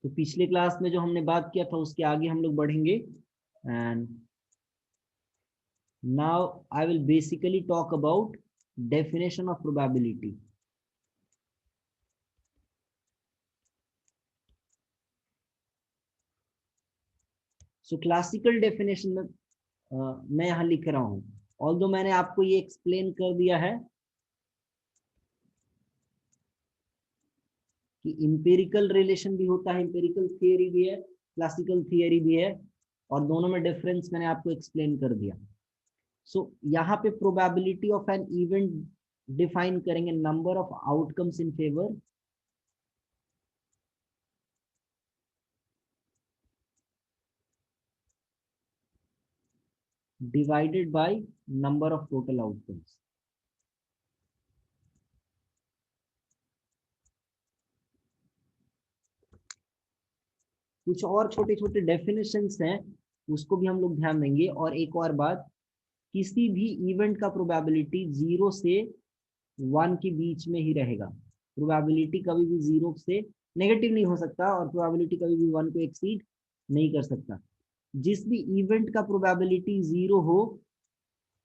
तो पिछले क्लास में जो हमने बात किया था उसके आगे हम लोग बढ़ेंगे। And now I will basically talk about definition of probability. So classical definition में मैं यहाँ लिख रहा हूँ, ऑल्दो मैंने आपको ये एक्सप्लेन कर दिया है कि इंपेरिकल रिलेशन भी होता है, इंपेरिकल थियरी भी है, क्लासिकल थियरी भी है, और दोनों में डिफरेंस मैंने आपको एक्सप्लेन कर दिया। सो यहाँ पे probability of an event define करेंगे, number of outcomes in favour divided by number of total outcomes. कुछ और छोटे छोटे डेफिनेशंस हैं, उसको भी हम लोग ध्यान देंगे। और एक और बात, किसी भी इवेंट का प्रोबेबिलिटी 0 से 1 के बीच में ही रहेगा। प्रोबेबिलिटी कभी भी 0 से नेगेटिव नहीं हो सकता, और प्रोबेबिलिटी कभी भी 1 को एक्सीड नहीं कर सकता। जिस भी इवेंट का प्रोबेबिलिटी 0 हो,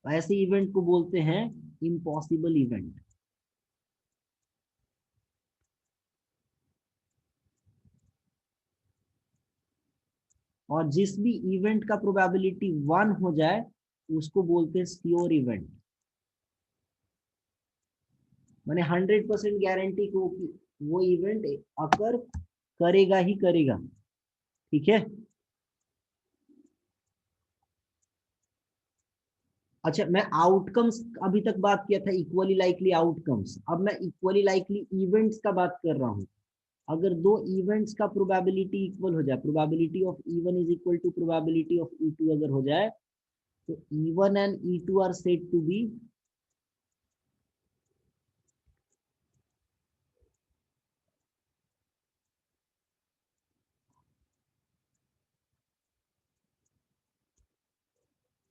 ऐसे इवेंट को बोलते हैं इम्पॉसिबल इवेंट। और जिस भी इवेंट का प्रोबेबिलिटी 1 हो जाए उसको बोलते हैं श्योर इवेंट। माने 100% गारंटी को कि वो इवेंट अकर करेगा ही करेगा। ठीक है। अच्छा, मैं आउटकम्स अभी तक बात किया था, इक्वली लाइकली आउटकम्स। अब मैं इक्वली लाइकली इवेंट्स का बात कर रहा हूं। अगर दो इवेंट्स का प्रोबेबिलिटी इक्वल हो जाए, probability of E1 is equal to probability of E2 अगर हो जाए, तो E1 and E2 are said to be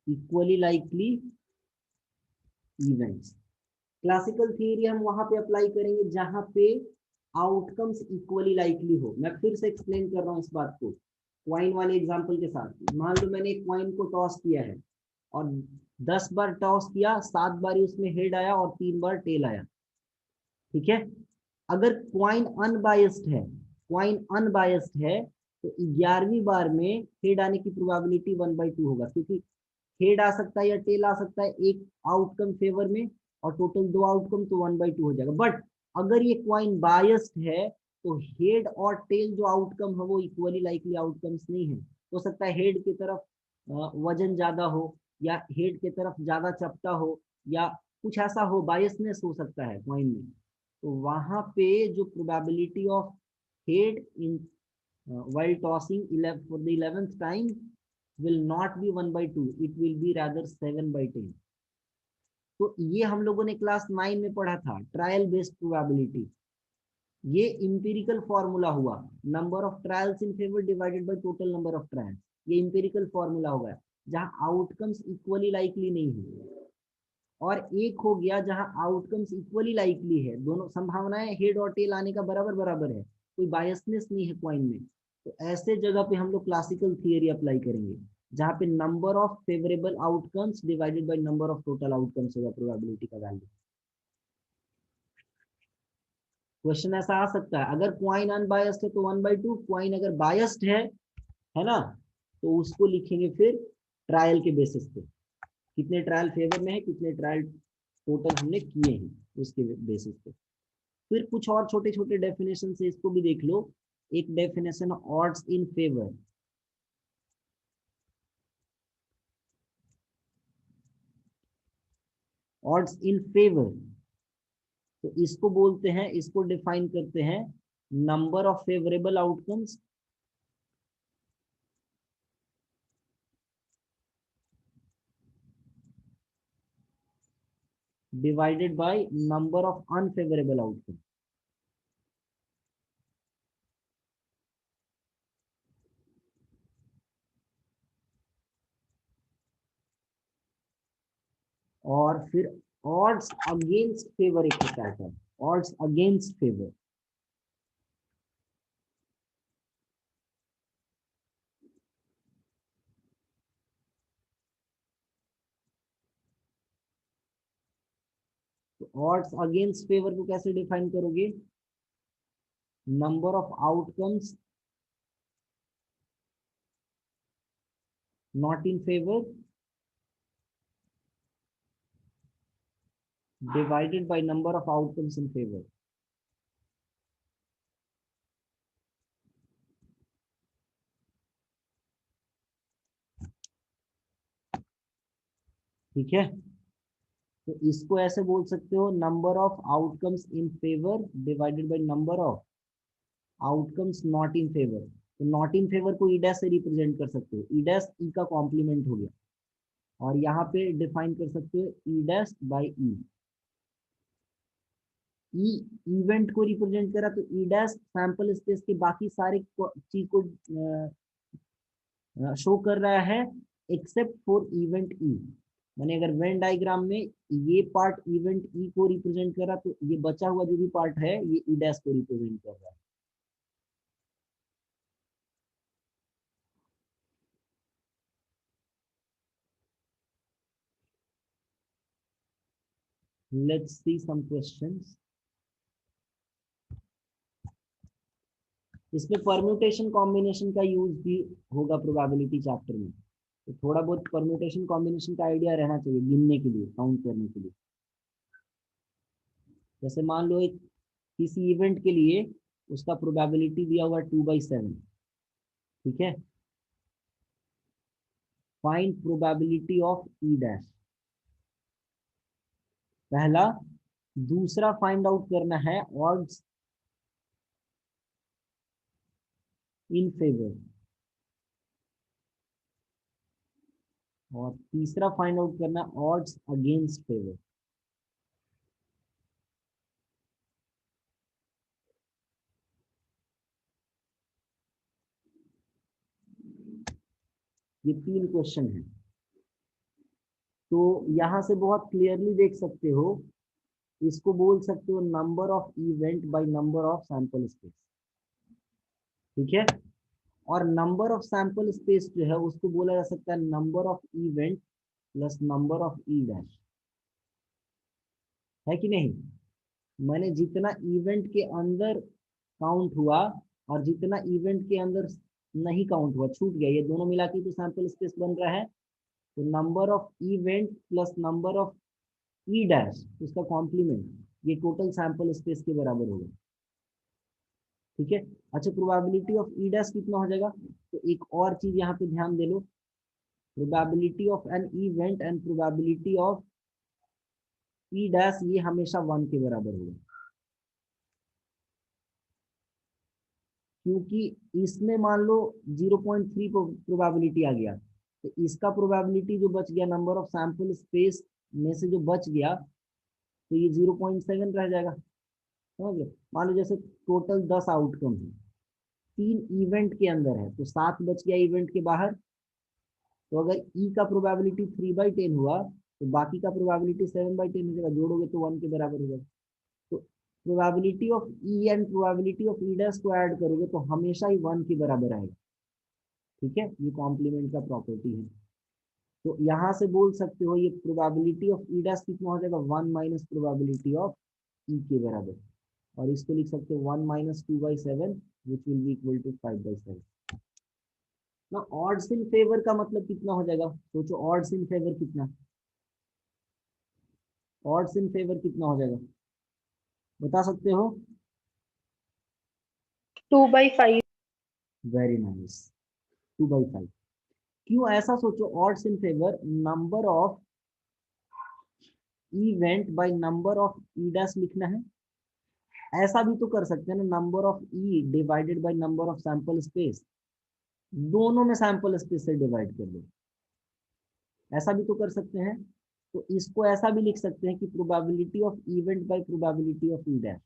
equally likely events. Classical theory हम वहां पे अप्लाई करेंगे जहां पे आउटकम्स इक्वली लाइकली हो। मैं फिर से एक्सप्लेन कर रहा हूं इस बात को क्वाइन वाले एग्जांपल के साथ। मान लो मैंने एक क्वाइन को टॉस किया है, और 10 बार टॉस किया, 7 बार उसमें हेड आया और 3 बार टेल आया। ठीक है। अगर क्वाइन अनबायस्ड है, क्वाइन अनबायस्ड है, तो 11वीं बार में हेड आने की प्रोबेबिलिटी 1/2 होगा, क्योंकि हेड आ सकता है या टेल आ सकता है एक आउटकम फेवर में, और टोटल 2 आउटकम, तो 1/2 हो जाएगा। बट अगर ये क्वाइन बायस्ड है, तो हेड और टेल जो आउटकम है वो इक्वली लाइकली आउटकम्स नहीं है। हो सकता है हेड की तरफ वजन ज्यादा हो, या हेड की तरफ ज्यादा चपटा हो, या कुछ ऐसा हो, बायसनेस हो सकता है क्वाइन में। तो वहां पे जो probability of head in while tossing 11 for the 11th time will not be 1/2, it will be rather 7/10। तो ये हम लोगों ने क्लास 9 में पढ़ा था, ट्रायल बेस्ड प्रोबेबिलिटी। ये इंपेरिकल फॉर्मूला हुआ, number of trials in favour divided by total number of trials. ये इंपेरिकल फॉर्मूला होगा जहां आउटकम्स इक्वली लाइकली नहीं है। और एक हो गया जहां आउटकम्स इक्वली लाइकली है, दोनों संभावनाएं हेड और टेल आने का बराबर बराबर है, कोई बायसनेस नहीं है क्वाइन में। तो ऐसे जगह पे हम लोग क्लासिकल थियरी अप्लाई करेंगे, जहां पे number of favourable outcomes divided by number of total outcomes होगा प्रोबेबिलिटी का वैल्यू। क्वेश्चन ऐसा आ सकता है, अगर क्वाइन अनबायस्ड है तो 1/2, क्वाइन अगर बायस्ड है ना, तो उसको लिखेंगे फिर ट्रायल के बेसिस पे, कितने ट्रायल फेवर में है, कितने ट्रायल टोटल हमने किए हैं, उसके बेसिस पे। फिर कुछ और छोटे छोटे डेफिनेशन से इसको भी देख लो। एक definition odds in favour. Odds in favour, तो इसको बोलते हैं, इसको डिफाइन करते हैं, number of favourable outcomes divided by number of unfavourable outcome. और फिर ऑड्स अगेंस्ट फेवर एक होता है, odds against favour. Odds against favour को कैसे डिफाइन करोगे? Number of outcomes not in favour divided by number of outcomes in favor. ठीक है, तो इसको ऐसे बोल सकते हो, number of outcomes in favour divided by number of outcomes not in favour. तो नॉट इन फेवर को ई डैश से रिप्रेजेंट कर सकते हो, ई डैश ई का कॉम्प्लीमेंट हो गया, और यहाँ पे डिफाइन कर सकते हो ई dash by E. E event को रिप्रेजेंट करा तो ई डैश सैंपल स्पेस के बाकी सारे चीज को शो कर रहा है एक्सेप्ट फॉर इवेंट ई। मैंने अगर वेन डायग्राम में ये पार्ट इवेंट ई को रिप्रेजेंट करा तो ये बचा हुआ जो भी पार्ट है ये ई डैश को रिप्रेजेंट कर रहा है। Let's see some questions. इसमें परम्यूटेशन कॉम्बिनेशन का यूज भी होगा प्रोबेबिलिटी चैप्टर में, तो थोड़ा बहुत परम्यूटेशन कॉम्बिनेशन का आइडिया रहना चाहिए गिनने के लिए, काउंट करने के लिए। जैसे मान लो एक किसी इवेंट के लिए उसका प्रोबेबिलिटी दिया हुआ 2/7, ठीक है। Find probability of E dash, पहला। दूसरा फाइंड आउट करना है ऑड्स इन फेवर, और तीसरा फाइंड आउट करना ऑड्स अगेंस्ट फेवर। ये 3 क्वेश्चन है, तो यहां से बहुत क्लियरली देख सकते हो, इसको बोल सकते हो number of event bye number of sample space, ठीक है। और नंबर ऑफ सैंपल स्पेस जो है उसको बोला जा सकता है number of event plus number of E dash, है कि नहीं। मैंने जितना इवेंट के अंदर काउंट हुआ और जितना इवेंट के अंदर नहीं काउंट हुआ, छूट गया, ये दोनों मिला के तो सैंपल स्पेस बन रहा है। तो number of event plus number of E dash उसका कॉम्प्लीमेंट, ये टोटल सैंपल स्पेस के बराबर होगा, ठीक है। अच्छा, प्रोबेबिलिटी ऑफ ई डैश कितना हो जाएगा? तो एक और चीज यहाँ पे ध्यान दे लो, probability of an event and probability of E dash ये हमेशा 1 के बराबर होगा, क्योंकि इसमें मान लो 0.3 प्रोबेबिलिटी आ गया, तो इसका प्रोबेबिलिटी जो बच गया नंबर ऑफ सैंपल स्पेस में से जो बच गया, तो ये 0.7 रह जाएगा, समझ लो। मान लो जैसे टोटल 10 आउटकम है, 3 इवेंट के अंदर है, तो 7 बच गया इवेंट के बाहर। तो अगर ई का प्रोबेबिलिटी 3/10 हुआ, तो बाकी का प्रोबेबिलिटी 7/10 हो जाएगा, जोड़ोगे तो 1 के बराबर हो जाएगा। तो probability of E and probability of E dash को ऐड करोगे तो हमेशा ही 1 के बराबर आएगा, ठीक है। ये कॉम्प्लीमेंट का प्रॉपर्टी है। तो यहाँ से बोल सकते हो ये प्रोबेबिलिटी ऑफ ई डैश कितना हो जाएगा, 1 माइनस प्रोबेबिलिटी ऑफ ई के बराबर, और इसको लिख सकते हो 1 minus 2/7 which will be equal to 5/7। ना ऑड्स इन फेवर का मतलब कितना हो जाएगा, सोचो ऑड्स इन फेवर कितना, ऑड्स इन फेवर कितना हो जाएगा, बता सकते हो? 2/5। Very nice, 2/5। क्यों ऐसा सोचो, odds in favour number of event bye number of E dash लिखना है। ऐसा भी तो कर सकते हैं ना, number of E divided by number of sample space, दोनों में सैंपल स्पेस से डिवाइड कर दो, ऐसा भी तो कर सकते हैं। तो इसको ऐसा भी लिख सकते हैं कि probability of event by probability of E dash,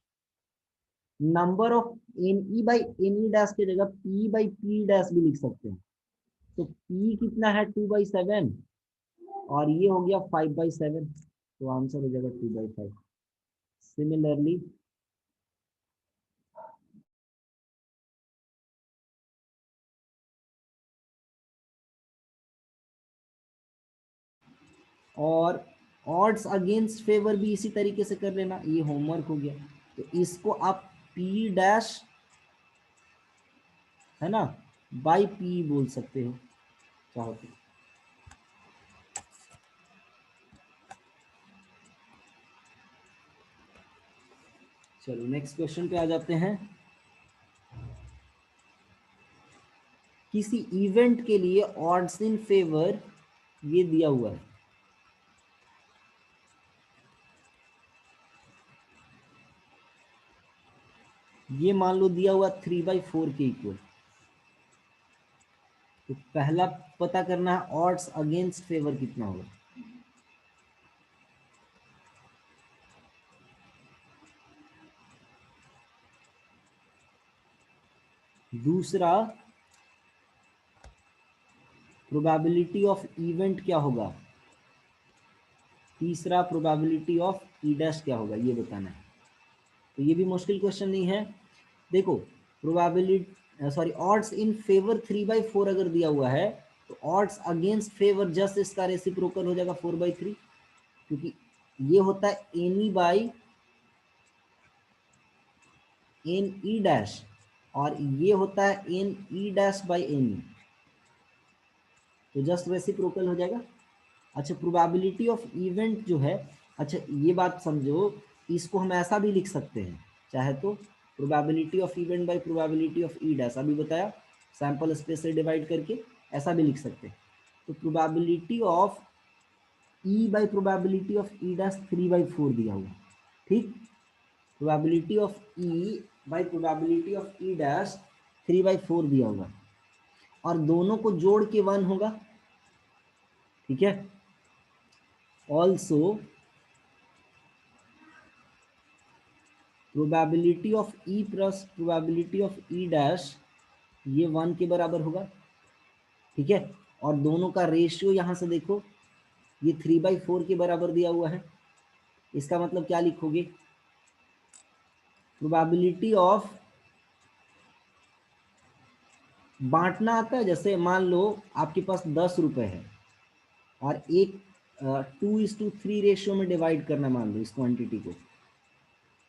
number of N E by N E dash की जगह पी बाई पी डैश भी लिख सकते हैं। तो पी कितना है, 2/7, और ये हो गया 5/7, तो आंसर हो जाएगा 2/5। सिमिलरली और ऑड्स अगेंस्ट फेवर भी इसी तरीके से कर लेना, ये होमवर्क हो गया। तो इसको आप पी डैश है ना बाई पी बोल सकते हो चाहो तो। चलो नेक्स्ट क्वेश्चन पे आ जाते हैं। किसी इवेंट के लिए ऑड्स इन फेवर ये दिया हुआ है, ये मान लो दिया हुआ 3/4 के इक्वल। तो पहला पता करना है ऑड्स अगेंस्ट फेवर कितना होगा। दूसरा प्रोबेबिलिटी ऑफ इवेंट क्या होगा। तीसरा प्रोबेबिलिटी ऑफ ई डैश क्या होगा, ये बताना है। तो ये भी मुश्किल क्वेश्चन नहीं है। देखो probability sorry odds in favour 3/4 अगर दिया हुआ है तो ऑड्स अगेंस्ट फेवर जस्ट इसका रेसिप्रोकल हो जाएगा 4/3, क्योंकि ये होता है N E by N E dash और ये होता है N E dash by N E, तो जस्ट रेसिप्रोकल हो जाएगा। अच्छा प्रोबेबिलिटी ऑफ इवेंट जो है, अच्छा ये बात समझो, इसको हम ऐसा भी लिख सकते हैं चाहे तो, probability of event by probability of E dash, अभी बताया सैंपल स्पेस से डिवाइड करके ऐसा भी लिख सकते हैं। तो probability of E bye probability of E dash 3/4 दिया हुआ, ठीक। Probability of E bye probability of E dash 3/4 दिया होगा और दोनों को जोड़ के 1 होगा, ठीक है। Also probability of E plus probability of E dash ये 1 के बराबर होगा, ठीक है। और दोनों का रेशियो यहाँ से देखो ये 3/4 के बराबर दिया हुआ है। इसका मतलब क्या लिखोगे, प्रोबेबिलिटी ऑफ बांटना आता है, जैसे मान लो आपके पास 10 रुपए है और एक 2:3 रेशियो में डिवाइड करना, मान लो इस क्वांटिटी को,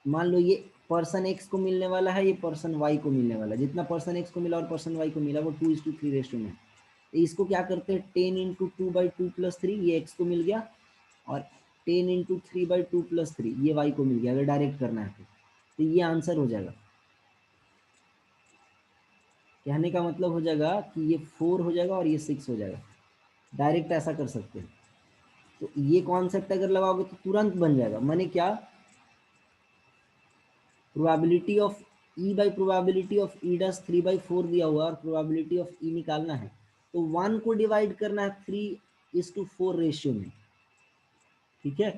मान लो ये पर्सन एक्स को मिलने वाला है, ये पर्सन वाई को मिलने वाला है, जितना पर्सन एक्स को मिला और पर्सन वाई को मिला वो 2:3 रेशियो में। तो इसको क्या करते हैं 10 इंटू 2/2 + 3, ये एक्स को मिल गया, और 10 इंटू 3/2 + 3 ये वाई को मिल गया, अगर डायरेक्ट करना है तो ये आंसर हो जाएगा। कहने का मतलब हो जाएगा कि ये 4 हो जाएगा और ये 6 हो जाएगा, डायरेक्ट ऐसा कर सकते हैं। तो ये कॉन्सेप्ट अगर लगाओगे तो तुरंत बन जाएगा। मैंने क्या, probability of E by probability of E dash 3/4 दिया हुआ और प्रोबेबिलिटी ऑफ ई निकालना है तो 1 को डिवाइड करना है 3:4 रेशियो में, ठीक है।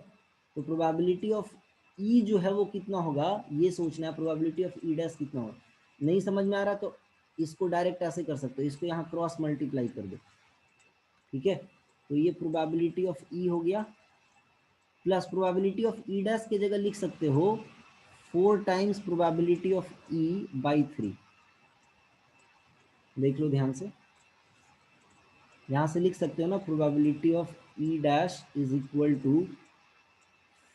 तो प्रोबेबिलिटी ऑफ ई जो है वो कितना होगा ये सोचना है, प्रोबेबिलिटी ऑफ ई डैश कितना होगा। नहीं समझ में आ रहा तो इसको डायरेक्ट ऐसे कर सकते हो, इसको यहाँ क्रॉस मल्टीप्लाई कर दो, ठीक है। तो ये प्रोबेबिलिटी ऑफ ई हो गया, plus probability of E dash की जगह लिख सकते हो 4 times probability of E by 3। देख लो ध्यान से, यहाँ से लिख सकते हो ना, probability of E dash is equal to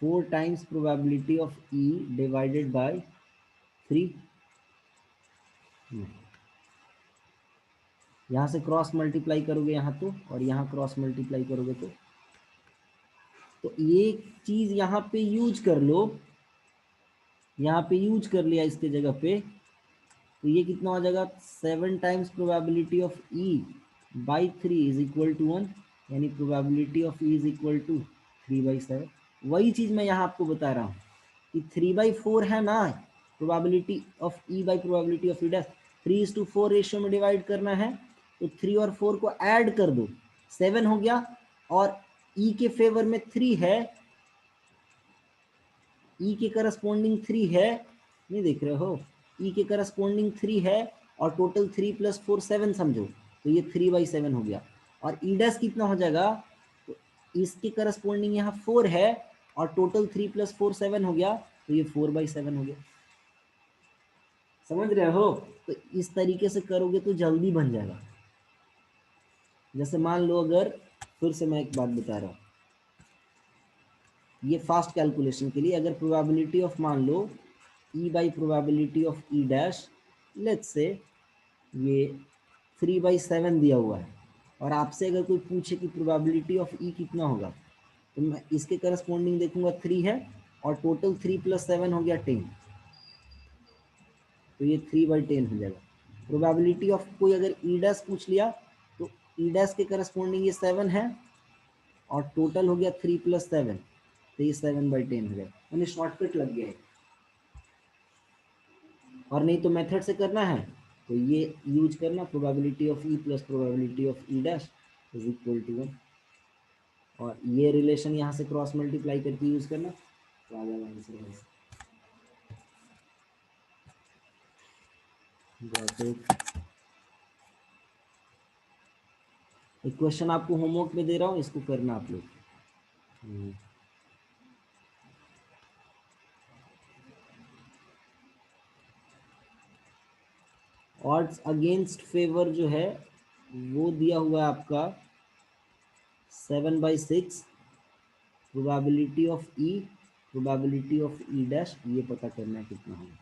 4 times probability of E divided by 3। यहाँ से क्रॉस मल्टीप्लाई करोगे यहाँ तो, और यहाँ क्रॉस मल्टीप्लाई करोगे तो ये चीज यहाँ पे यूज कर लो, यहाँ पे यूज कर लिया इसके जगह पे, तो ये कितना हो जाएगा 7 times probability of E by 3 is equal to 1, यानी probability of E is equal to 3/7। वही चीज मैं यहाँ आपको बता रहा हूँ कि 3/4 है ना, probability of E by probability of E dash 3:4 ratio में डिवाइड करना है, तो 3 और 4 को ऐड कर दो 7 हो गया, और ई के फेवर में 3 है, ई के करस्पॉन्डिंग 3 है, नहीं देख रहे हो, ई के करस्पॉन्डिंग 3 है और टोटल 3 + 4 7 समझो, तो ये 3/7 हो गया। और ई डैश कितना हो जाएगा, तो इसके करस्पॉन्डिंग यहाँ 4 है और टोटल 3 + 4 7 हो गया, तो ये 4/7 हो गया। समझ रहे हो, तो इस तरीके से करोगे तो जल्दी बन जाएगा। जैसे मान लो अगर, फिर से मैं एक बात बता रहा हूँ, ये फास्ट कैलकुलेशन के लिए, अगर प्रोबेबिलिटी ऑफ मान लो E by probability of E dash, let's say ये 3/7 दिया हुआ है, और आपसे अगर कोई पूछे कि प्रोबेबिलिटी ऑफ ई कितना होगा, तो मैं इसके करस्पॉन्डिंग देखूंगा 3 है, और टोटल 3 + 7 हो गया 10, तो ये 3/10 हो जाएगा। प्रोबेबिलिटी ऑफ कोई अगर ई डैश पूछ लिया, तो ई डैश के करस्पॉन्डिंग ये 7 है, और टोटल हो गया 3 + 7, तो ये 7/10 हो जाएगा। यानी शॉर्टकट लग गया है, और नहीं तो मेथड से करना है तो ये यूज करना, probability of E plus probability of E dash is equal to 1, और ये रिलेशन यहाँ से क्रॉस मल्टीप्लाई करके यूज करना, तो आ जाएगा आंसर। एक क्वेश्चन आपको होमवर्क में दे रहा हूँ, इसको करना आप लोग। ऑड्स अगेंस्ट फेवर जो है वो दिया हुआ है आपका 7/6, probability of E, probability of E dash, ये पता करना है कितना होगा।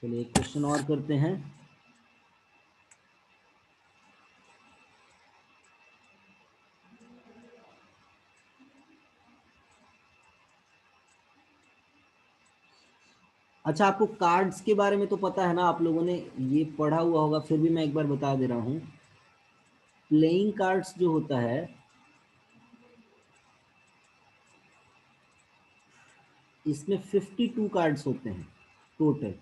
चलिए एक क्वेश्चन और करते हैं। अच्छा, आपको कार्ड्स के बारे में तो पता है ना, आप लोगों ने ये पढ़ा हुआ होगा, फिर भी मैं एक बार बता दे रहा हूँ। प्लेइंग कार्ड्स जो होता है, इसमें 52 कार्ड्स होते हैं टोटल।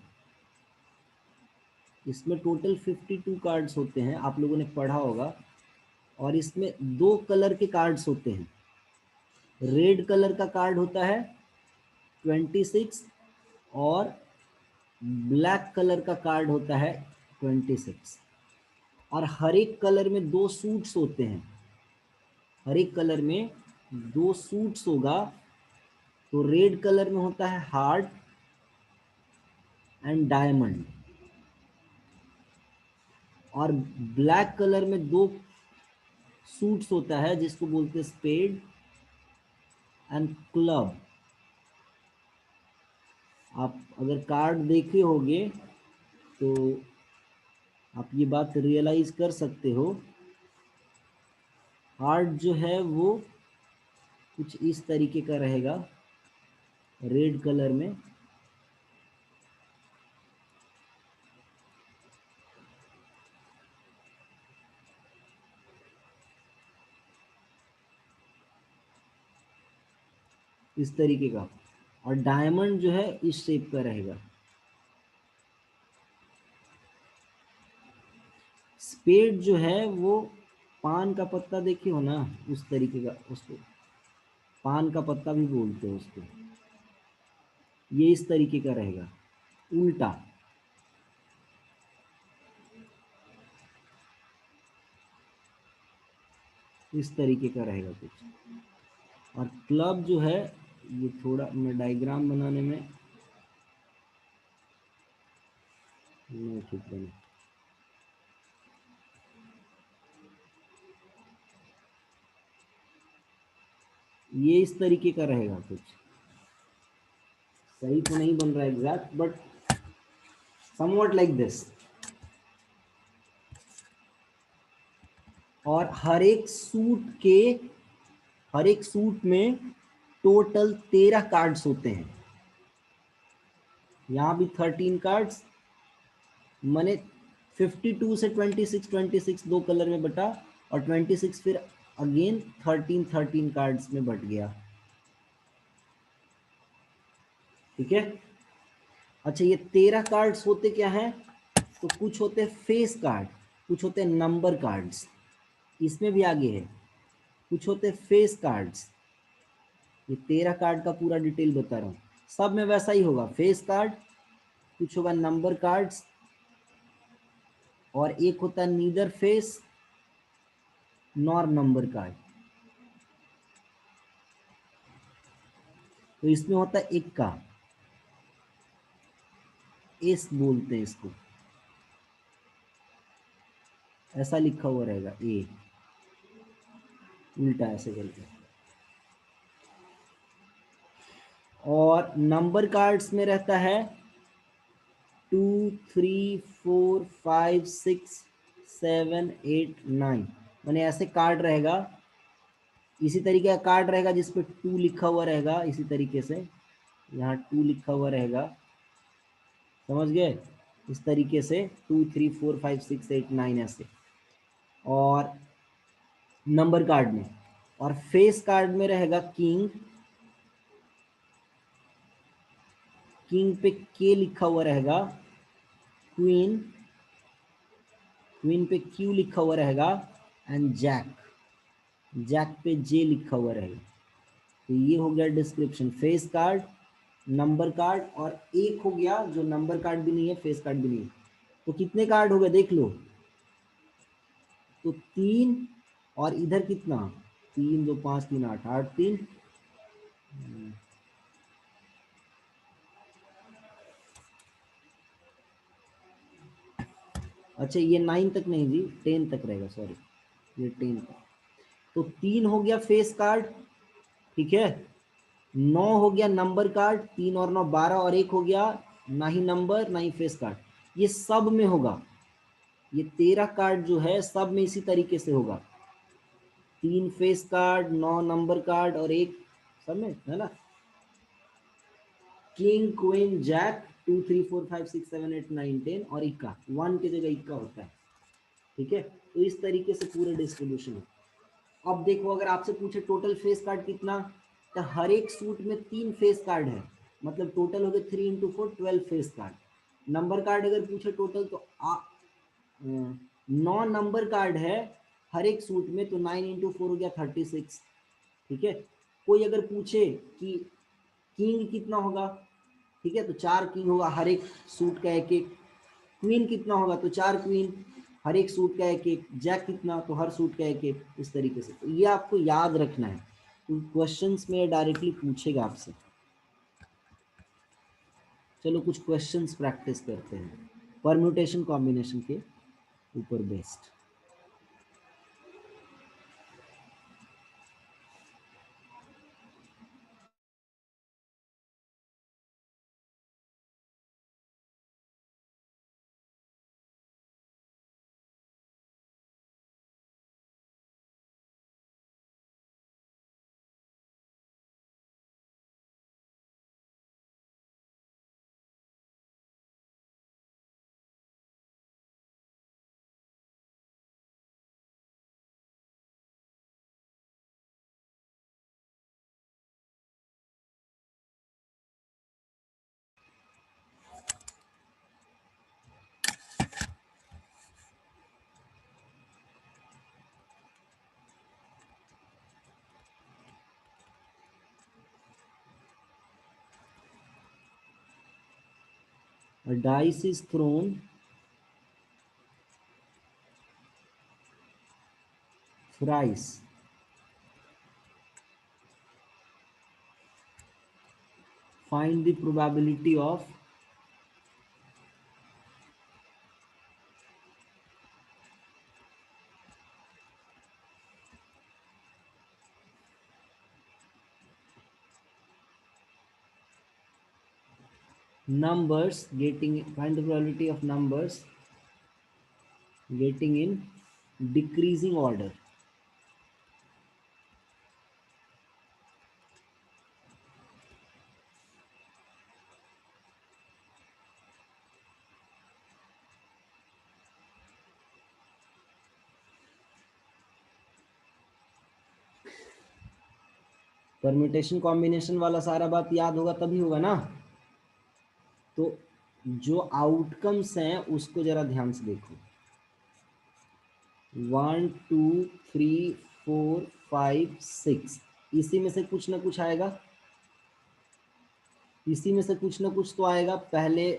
इसमें टोटल 52 कार्ड्स होते हैं, आप लोगों ने पढ़ा होगा। और इसमें 2 कलर के कार्ड्स होते हैं। रेड कलर का कार्ड होता है 26, और ब्लैक कलर का कार्ड होता है 26। और हर एक कलर में 2 सूट्स होते हैं, हर एक कलर में 2 सूट्स होगा। तो रेड कलर में होता है हार्ट एंड डायमंड, और ब्लैक कलर में 2 सूट्स होता है जिसको बोलते हैं स्पेड एंड क्लब। आप अगर कार्ड देखे होंगे तो आप ये बात रियलाइज कर सकते हो। हार्ट जो है वो कुछ इस तरीके का रहेगा रेड कलर में, इस तरीके का। और डायमंड जो है इस शेप का रहेगा। स्पेड जो है वो पान का पत्ता देखे हो ना, उस तरीके का, उसको पान का पत्ता भी बोलते हैं उसको। ये इस तरीके का रहेगा, उल्टा। इस तरीके का रहेगा कुछ। और क्लब जो है, ये थोड़ा मैं डायग्राम बनाने में नहीं ठीक बना। ये इस तरीके का रहेगा कुछ, सही तो नहीं बन रहा है exact, but somewhat like this. और हर एक सूट में टोटल 13 कार्ड्स होते हैं। यहाँ भी 13 कार्ड्स, मैंने 52 से 26 दो कलर में बटा, और 26 फिर अगेन 13 कार्ड्स में बट गया। ठीक है। अच्छा, ये 13 कार्ड्स होते क्या हैं, तो कुछ होते हैं फेस कार्ड, कुछ होते हैं नंबर कार्ड्स, इसमें भी आगे है। कुछ होते हैं फेस कार्ड्स, ये 13 कार्ड का पूरा डिटेल बता रहा हूँ। सब में वैसा ही होगा, फेस कार्ड, कुछ होगा नंबर कार्ड्स, और एक होता है neither face nor number card. तो इसमें होता है इक्का, एस बोलते हैं इसको। ऐसा लिखा हुआ रहेगा ए, उल्टा ऐसे करके। और नंबर कार्ड्स में रहता है 2 3 4 5 6 7 8 9, मैंने ऐसे कार्ड रहेगा, इसी तरीके का कार्ड रहेगा जिसपे 2 लिखा हुआ रहेगा, इसी तरीके से यहाँ 2 लिखा हुआ रहेगा, समझ गए? इस तरीके से 2 3 4 5 6 8 9 ऐसे। और नंबर कार्ड में, और फेस कार्ड में रहेगा किंग, किंग पे के लिखा हुआ रहेगा, क्वीन, क्वीन पे क्यू लिखा हुआ रहेगा, एंड जैक, जैक पे जे लिखा हुआ रहेगा। तो ये हो गया description, face card, number card, और एक हो गया जो नंबर कार्ड भी नहीं है, फेस कार्ड भी नहीं है। तो कितने कार्ड हो गए देख लो, तो 3, और इधर कितना, 3 2 5 3 8, 8 3, अच्छा ये 9 तक नहीं जी, 10 तक रहेगा, सॉरी ये 10 तक। तो 3 हो गया फेस कार्ड, ठीक है, 9 हो गया नंबर कार्ड, 3 और 9 12, और एक हो गया ना ही नंबर ना ही फेस कार्ड, ये सब में होगा, ये 13 कार्ड जो है सब में इसी तरीके से होगा, 3 फेस कार्ड, 9 नंबर कार्ड, और एक सब में, है ना, किंग क्वीन जैक 2 3 4 5 6 7 8 9 10, और इक्का, 1 की जगह इक्का होता है, ठीक है। तो इस तरीके से पूरे डिस्ट्रीब्यूशन है। अब देखो अगर आपसे पूछे टोटल फेस कार्ड कितना, तो हर एक सूट में 3 फेस कार्ड है, मतलब टोटल हो गए 3 into 4 12 face card. Number card अगर पूछे टोटल तो 9 नंबर कार्ड है हर एक सूट में, तो 9 इंटू 4 हो गया 36, ठीक है। कोई अगर पूछे कि किंग कितना होगा, ठीक है, तो 4 किंग होगा हर एक सूट का एक एक, क्वीन कितना होगा तो 4 क्वीन हर एक सूट का एक एक, जैक कितना तो हर सूट का एक एक, इस तरीके से। तो ये आपको याद रखना है, तो क्वेश्चंस में डायरेक्टली पूछेगा आपसे। चलो कुछ क्वेश्चंस प्रैक्टिस करते हैं परम्यूटेशन कॉम्बिनेशन के ऊपर based. A dice is thrown thrice. Find the probability of numbers getting, find the probability of numbers getting in decreasing order. Permutation combination वाला सारा बात याद होगा तभी होगा ना। तो जो आउटकम्स हैं उसको जरा ध्यान से देखो, 1 2 3 4 5 6, इसी में से कुछ ना कुछ आएगा, इसी में से कुछ ना कुछ तो आएगा, पहले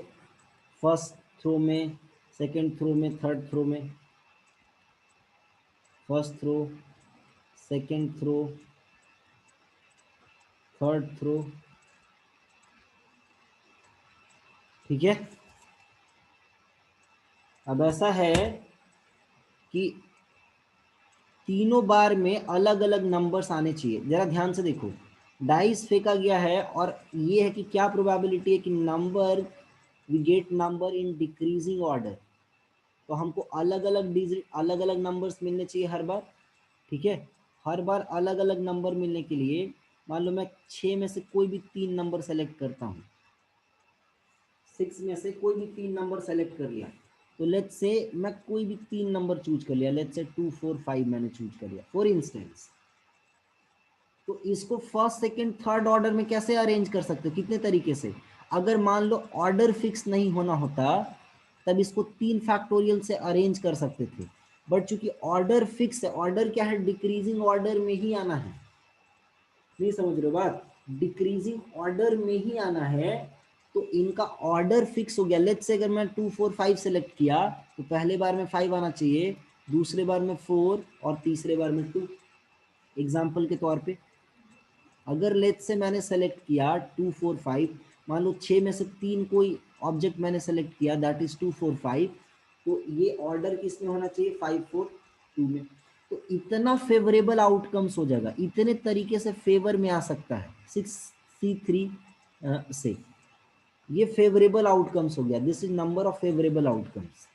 फर्स्ट थ्रो में, सेकंड थ्रो में, थर्ड थ्रो में, first throw, second throw, third throw, ठीक है। अब ऐसा है कि तीनों बार में अलग अलग नंबर्स आने चाहिए। जरा ध्यान से देखो, डाइस फेंका गया है और ये है कि क्या प्रोबेबिलिटी है कि number we get number in decreasing order. तो हमको अलग अलग डिजिट अलग अलग नंबर्स मिलने चाहिए हर बार, ठीक है। हर बार अलग अलग नंबर मिलने के लिए मान लो मैं 6 में से कोई भी 3 नंबर सेलेक्ट करता हूँ, 6 में से कोई भी 3 नंबर सेलेक्ट कर लिया, तो लेट्स से मैं कोई भी 3 नंबर चूज कर लिया, लेट्स से 2 4 5 मैंने चूज कर लिया फॉर इंस्टेंस। तो इसको फर्स्ट सेकंड थर्ड ऑर्डर में कैसे अरेंज कर सकते हो, कितने तरीके से। अगर मान लो ऑर्डर फिक्स नहीं होना होता तब इसको 3 फैक्टोरियल से अरेंज कर सकते थे, बट चूंकि ऑर्डर फिक्स है, ऑर्डर क्या है, डिक्रीजिंग ऑर्डर में ही आना है। नहीं समझ रहे हो बात, डिक्रीजिंग ऑर्डर में ही आना है। तो इनका ऑर्डर फिक्स हो गया। लेट्स से अगर मैं 2 4 5 सेलेक्ट किया तो पहले बार में 5 आना चाहिए, दूसरे बार में 4 और तीसरे बार में 2। एग्जाम्पल के तौर पे अगर लेट्स से मैंने सेलेक्ट किया 2 4 5, मान लो 6 में से 3 कोई ऑब्जेक्ट मैंने सेलेक्ट किया दैट इज 2 4 5, तो ये ऑर्डर किस में होना चाहिए, 5 4 2 में। तो इतना फेवरेबल आउटकम्स हो जाएगा, इतने तरीके से फेवर में आ सकता है 6C3 से। ये फेवरेबल आउटकम्स हो गया, this is number of favourable outcomes.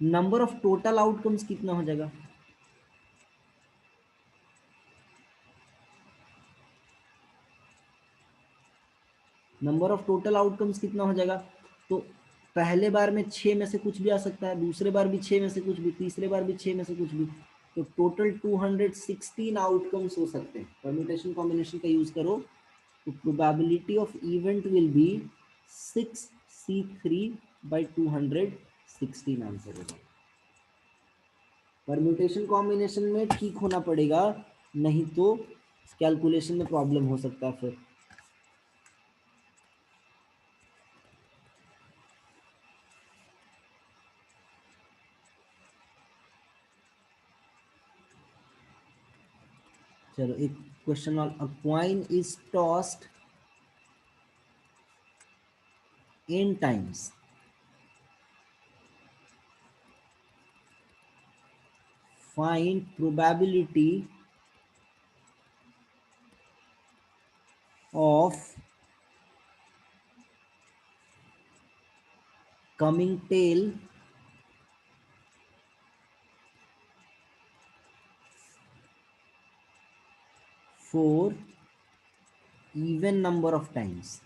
Number of total outcomes कितना हो जाएगा, नंबर ऑफ टोटल आउटकम्स कितना हो जाएगा। तो पहले बार में 6 में से कुछ भी आ सकता है, दूसरे बार भी 6 में से कुछ भी, तीसरे बार भी 6 में से कुछ भी। तो टोटल 216 आउटकम्स हो सकते हैं। परम्यूटेशन कॉम्बिनेशन का यूज करो तो probability of event will be 6C3/216 answer होगा। परम्यूटेशन कॉम्बिनेशन में ठीक होना पड़ेगा, नहीं तो कैलकुलेशन में प्रॉब्लम हो सकता है फिर। चलो एक क्वेश्चन और, अ coin is tossed n times, find probability of coming tail for even number of times।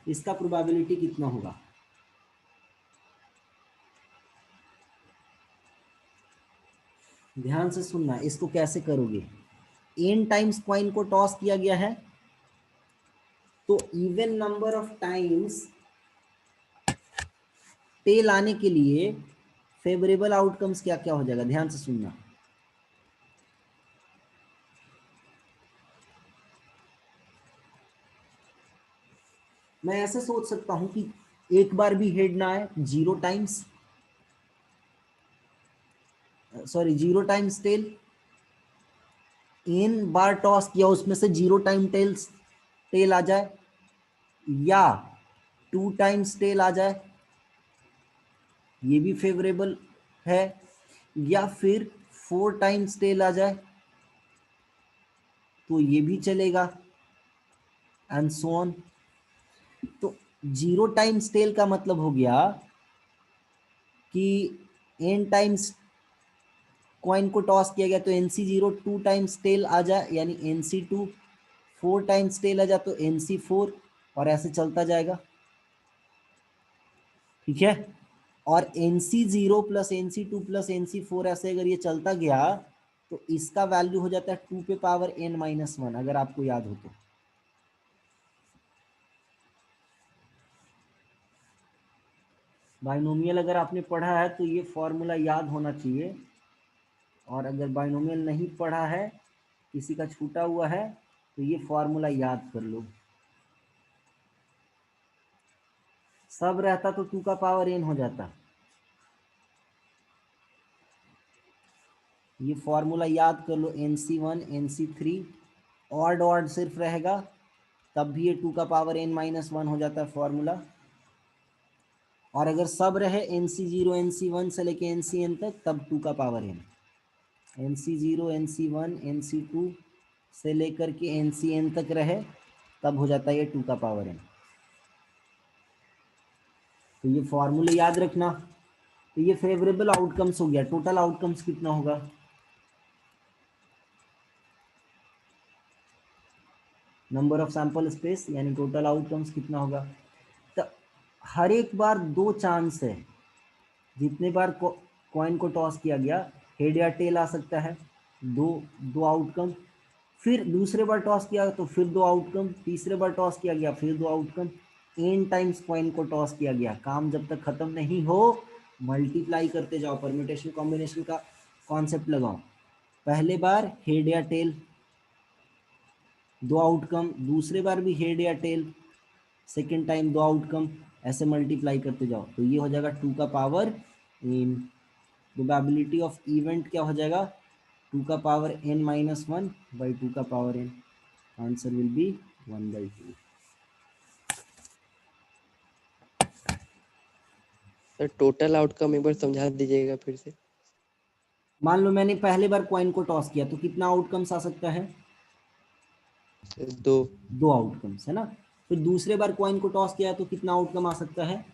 इसका प्रोबेबिलिटी कितना होगा। ध्यान से सुनना, इसको कैसे करोगे। n टाइम्स कॉइन को टॉस किया गया है, तो even number of times tail आने के लिए फेवरेबल आउटकम्स क्या क्या हो जाएगा, ध्यान से सुनना। मैं ऐसे सोच सकता हूं कि एक बार भी हेड ना आए, 0 times, sorry 0 times tail, n बार टॉस किया उसमें से 0 टाइम टेल आ जाए, या 2 टाइम्स टेल आ जाए, ये भी फेवरेबल है, या फिर 4 टाइम्स टेल आ जाए तो ये भी चलेगा, एंड सो ऑन। तो 0 टाइम्स टेल का मतलब हो गया कि n टाइम्स कॉइन को टॉस किया गया तो NC0 2 टाइम्स टेल आ जाए यानी NC2, 4 टाइम्स टेल आ जाए तो NC4, और ऐसे चलता जाएगा, ठीक है। और NC0 plus NC2 plus NC4 ऐसे अगर ये चलता गया तो इसका वैल्यू हो जाता है 2 पे पावर n-1, अगर आपको याद हो तो। बाइनोमियल अगर आपने पढ़ा है तो ये फॉर्मूला याद होना चाहिए, और अगर बाइनोमियल नहीं पढ़ा है, किसी का छूटा हुआ है, तो ये फॉर्मूला याद कर लो। सब रहता तो 2 का पावर n हो जाता, ये फॉर्मूला याद कर लो, NC1 NC3 ऑड ऑड सिर्फ रहेगा तब भी ये 2 का पावर n माइनस 1 हो जाता है फॉर्मूला। और अगर सब रहे NC0 NC1 से लेके NCn तक तब 2 का power n। NC0 NC1 NC2 से लेकर के NCn तक रहे तब हो जाता है ये 2 का पावर n। तो ये फॉर्मूले याद रखना। तो ये फेवरेबल आउटकम्स हो गया। टोटल आउटकम्स कितना होगा? नंबर ऑफ सैंपल स्पेस यानी टोटल आउटकम्स कितना होगा? तो हर एक बार 2 चांस है। जितने बार कॉइन को टॉस किया गया हेड या टेल आ सकता है, दो आउटकम। फिर दूसरे बार टॉस किया तो फिर 2 आउटकम, तीसरे बार टॉस किया गया फिर 2 आउटकम। n टाइम्स कॉइन को टॉस किया गया। काम जब तक खत्म नहीं हो मल्टीप्लाई करते जाओ, परम्यूटेशन कॉम्बिनेशन का कॉन्सेप्ट लगाओ। पहले बार हेड या टेल 2 आउटकम, दूसरे बार भी हेड या टेल, सेकेंड टाइम 2 आउटकम, ऐसे मल्टीप्लाई करते जाओ। तो ये हो जाएगा 2 का power n। Probability of event क्या हो जाएगा? 2 का पावर n माइनस 1 बाई 2 का power n। Answer will be 1/2। Sir total outcome एक बार समझा दीजिएगा फिर से। मान लो मैंने पहले बार कॉइन को टॉस किया तो कितना आउटकम्स आ सकता है? 2 आउटकम्स है ना। फिर दूसरे बार कॉइन को टॉस किया तो कितना आउटकम आ सकता है?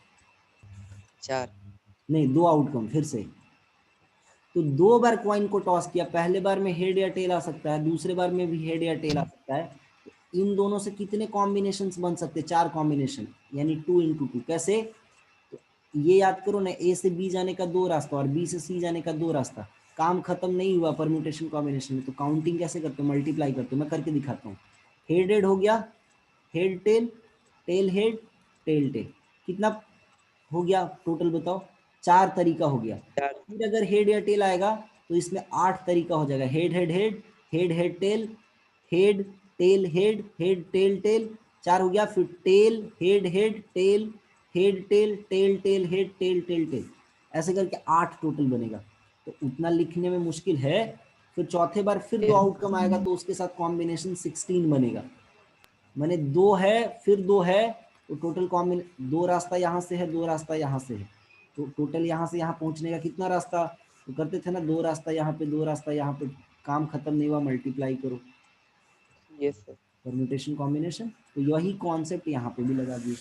4 नहीं, 2 आउटकम फिर से। तो 2 बार कॉइन को टॉस किया, पहले बार में हेड या टेल आ सकता है, दूसरे बार में भी हेड या टेल आ सकता है। तो इन दोनों से कितने कॉम्बिनेशंस बन सकते हैं? 4 कॉम्बिनेशन, यानी 2 × 2। कैसे? तो ये याद करो ना, ए से बी जाने का 2 रास्ता और बी से सी जाने का 2 रास्ता। काम खत्म नहीं हुआ परम्यूटेशन कॉम्बिनेशन में, तो काउंटिंग कैसे करते हो? मल्टीप्लाई करते हो। मैं करके दिखाता हूँ। हेड हेड हो गया, head tail, tail head, tail tail, कितना हो गया टोटल बताओ? 4 तरीका हो गया। 4 फिर अगर हेड या टेल आएगा तो इसमें 8 तरीका हो जाएगा। Head head head, head head tail, head tail head, head tail tail, 4 हो गया। फिर tail head head tail, head tail tail tail head tail tail tail, ऐसे करके 8 टोटल बनेगा। तो उतना लिखने में मुश्किल है। फिर चौथे बार फिर 2 आउटकम आएगा तो उसके साथ कॉम्बिनेशन 16 बनेगा। मैंने 2 है फिर 2 है, तो टोटल कॉम्बिन 2 रास्ता यहाँ से है, 2 रास्ता यहाँ से है, तो टोटल यहाँ से यहाँ पहुँचने का कितना रास्ता? तो करते थे ना, 2 रास्ता यहाँ पे, 2 रास्ता यहाँ पे। काम खत्म नहीं हुआ, मल्टीप्लाई करो, यस सर। Permutation combination. तो यही कॉन्सेप्ट यहाँ पे भी लगा दिए।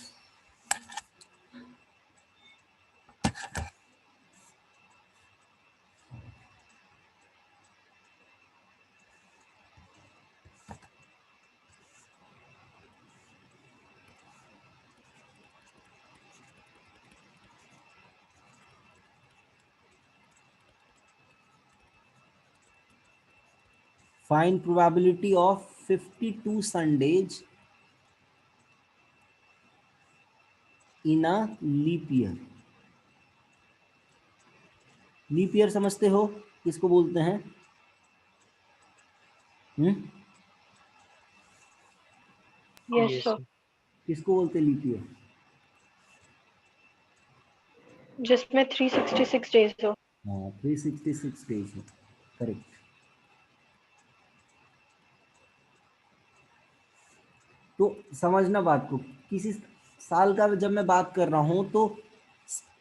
Find probability of 52 Sundays in a leap year। Leap year समझते हो किसको बोलते हैं? Yes yes sir. सर। किसको बोलते हैं लीप ईयर? जिसमें 366 डेज हो। हाँ, 366 डेज है, करेक्ट। तो समझना बात को, किसी साल का जब मैं बात कर रहा हूं तो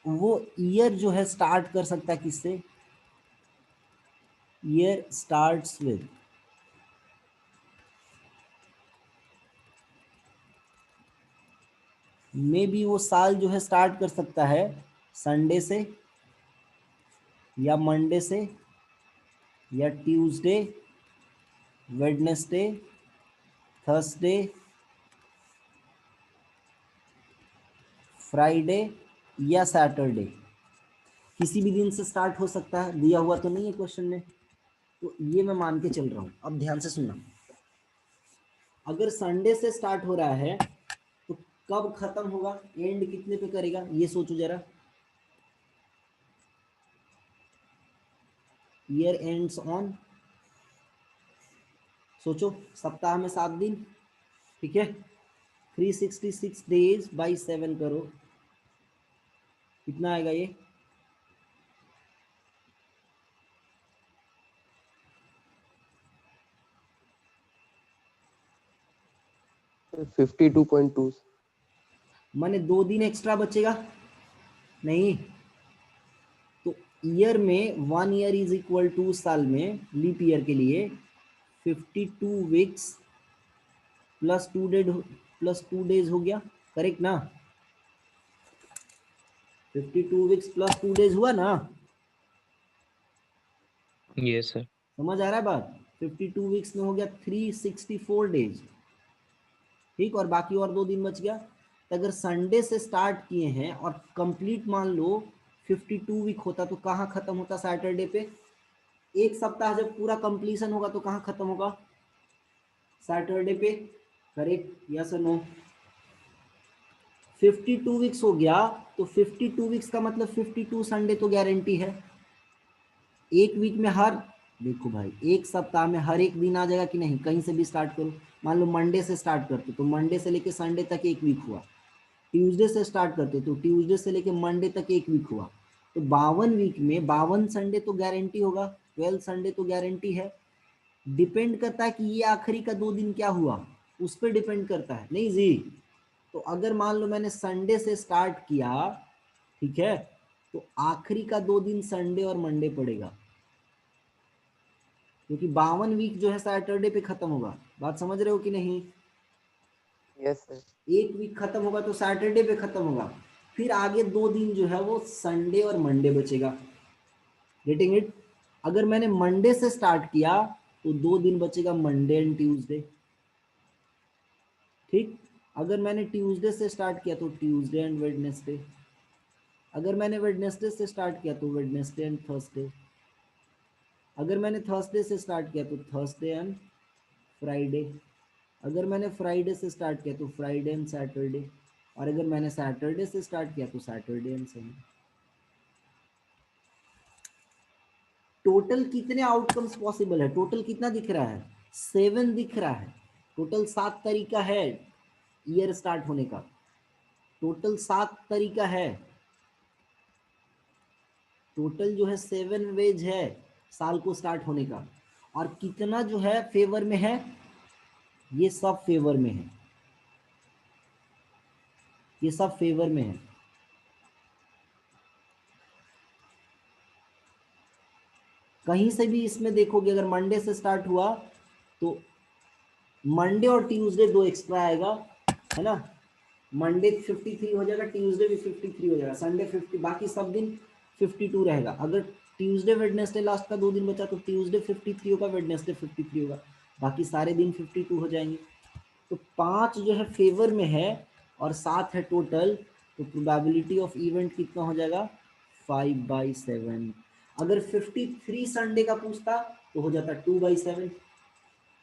वो ईयर जो है स्टार्ट कर सकता है किससे? Year starts with, may be वो साल जो है स्टार्ट कर सकता है संडे से, या मंडे से, या ट्यूसडे, वेडनेसडे, थर्सडे, फ्राइडे या सैटरडे। किसी भी दिन से स्टार्ट हो सकता है, दिया हुआ तो नहीं है क्वेश्चन में। तो ये मैं मान के चल रहा हूं। अब ध्यान से सुनना, अगर संडे से स्टार्ट हो रहा है तो कब खत्म होगा? एंड कितने पे करेगा ये सोचो जरा। ईयर एंड्स ऑन, सोचो, सप्ताह में 7 दिन, ठीक है। 366 डेज बाई 7 करो, कितना आएगा ये? 52.2। माने 2 दिन एक्स्ट्रा बचेगा नहीं, तो ईयर में 1 ईयर इज इक्वल टू, साल में लीप ईयर के लिए 52 वीक्स प्लस 2 डेज हो गया, करेक्ट ना? 52 वीक्स प्लस 2 डेज हुआ ना? Yes sir. समझ आ रहा है बात? 52 वीक्स में हो गया 364 डेज, ठीक, और बाकी और 2 दिन बच गया। तो अगर संडे से स्टार्ट किए हैं और कंप्लीट मान लो 52 वीक होता तो कहाँ खत्म होता? सैटरडे पे। एक सप्ताह जब पूरा कंप्लीशन होगा तो कहाँ खत्म होगा? सैटरडे पे, करेक्ट? यस और नो? 52 वीक्स हो गया तो 52 वीक्स का मतलब 52 संडे तो गारंटी है। एक वीक में हर, देखो भाई, एक सप्ताह में हर एक दिन आ जाएगा कि नहीं? कहीं से भी स्टार्ट करो, मान लो मंडे से स्टार्ट करते तो मंडे से लेके संडे तक एक वीक हुआ, ट्यूसडे से स्टार्ट करते तो ट्यूसडे से लेके मंडे तक एक वीक हुआ, तो 52 वीक में 52 संडे तो गारंटी होगा, 12 संडे तो गारंटी है। डिपेंड करता है कि ये आखिरी का 2 दिन क्या हुआ, उस पर डिपेंड करता है, नहीं जी? तो अगर मान लो मैंने संडे से स्टार्ट किया, ठीक है, तो आखिरी का 2 दिन संडे और मंडे पड़ेगा, क्योंकि 52 वीक जो है सैटरडे पे खत्म होगा। बात समझ रहे हो कि नहीं? Yes sir. एक वीक खत्म होगा तो सैटरडे पे खत्म होगा, फिर आगे 2 दिन जो है वो संडे और मंडे बचेगा। Getting it? अगर मैंने मंडे से स्टार्ट किया तो 2 दिन बचेगा, मंडे एंड ट्यूसडे, ठीक। अगर मैंने ट्यूसडे से स्टार्ट किया तो ट्यूसडे एंड वेडनेसडे, अगर मैंने वेडनेसडे से स्टार्ट किया तो वेडनेसडे एंड थर्सडे, अगर मैंने थर्सडे से स्टार्ट किया तो थर्सडे एंड फ्राइडे, अगर मैंने फ्राइडे से स्टार्ट किया तो फ्राइडे एंड सैटरडे, और अगर मैंने सैटरडे से स्टार्ट किया तो सैटरडे एंड संडे। टोटल कितने आउटकम्स पॉसिबल है? टोटल कितना दिख रहा है? 7 दिख रहा है। टोटल 7 तरीका है ईयर स्टार्ट होने का, टोटल 7 तरीका है, टोटल जो है 7 वेज है साल को स्टार्ट होने का। और कितना जो है फेवर में है? ये सब फेवर में है, ये सब फेवर में है। कहीं से भी इसमें देखोगे, अगर मंडे से स्टार्ट हुआ तो मंडे और ट्यूसडे 2 एक्स्ट्रा आएगा, है ना? मंडे 53 हो जाएगा, ट्यूसडे भी 53 हो जाएगा, संडे 50, बाकी सब दिन 52 रहेगा। अगर ट्यूसडे वेडनेसडे लास्ट का 2 दिन बचा तो ट्यूसडे 53 होगा, वेडनेसडे 53 होगा, बाकी सारे दिन 52 हो जाएंगे। तो 5 जो है फेवर में है और 7 है टोटल, तो प्रोबेबिलिटी ऑफ इवेंट कितना हो जाएगा? 5/7। अगर 53 संडे का पूछता तो हो जाता 2/7।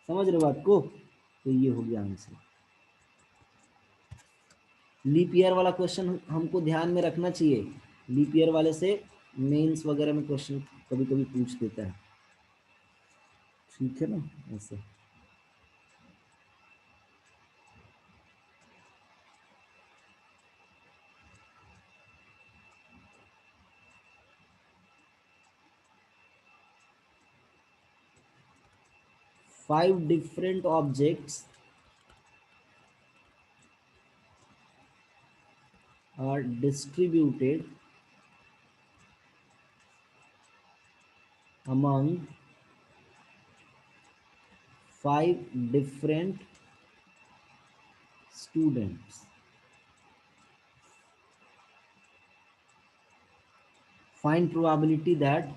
समझ रहे हो बात को? तो ये हो गया आंसर। लीप ईयर वाला क्वेश्चन हमको ध्यान में रखना चाहिए, लीप ईयर वाले से मेंस वगैरह में क्वेश्चन कभी कभी पूछ देता है, ठीक है ना? ऐसे 5 different objects are distributed among 5 different students. Find probability that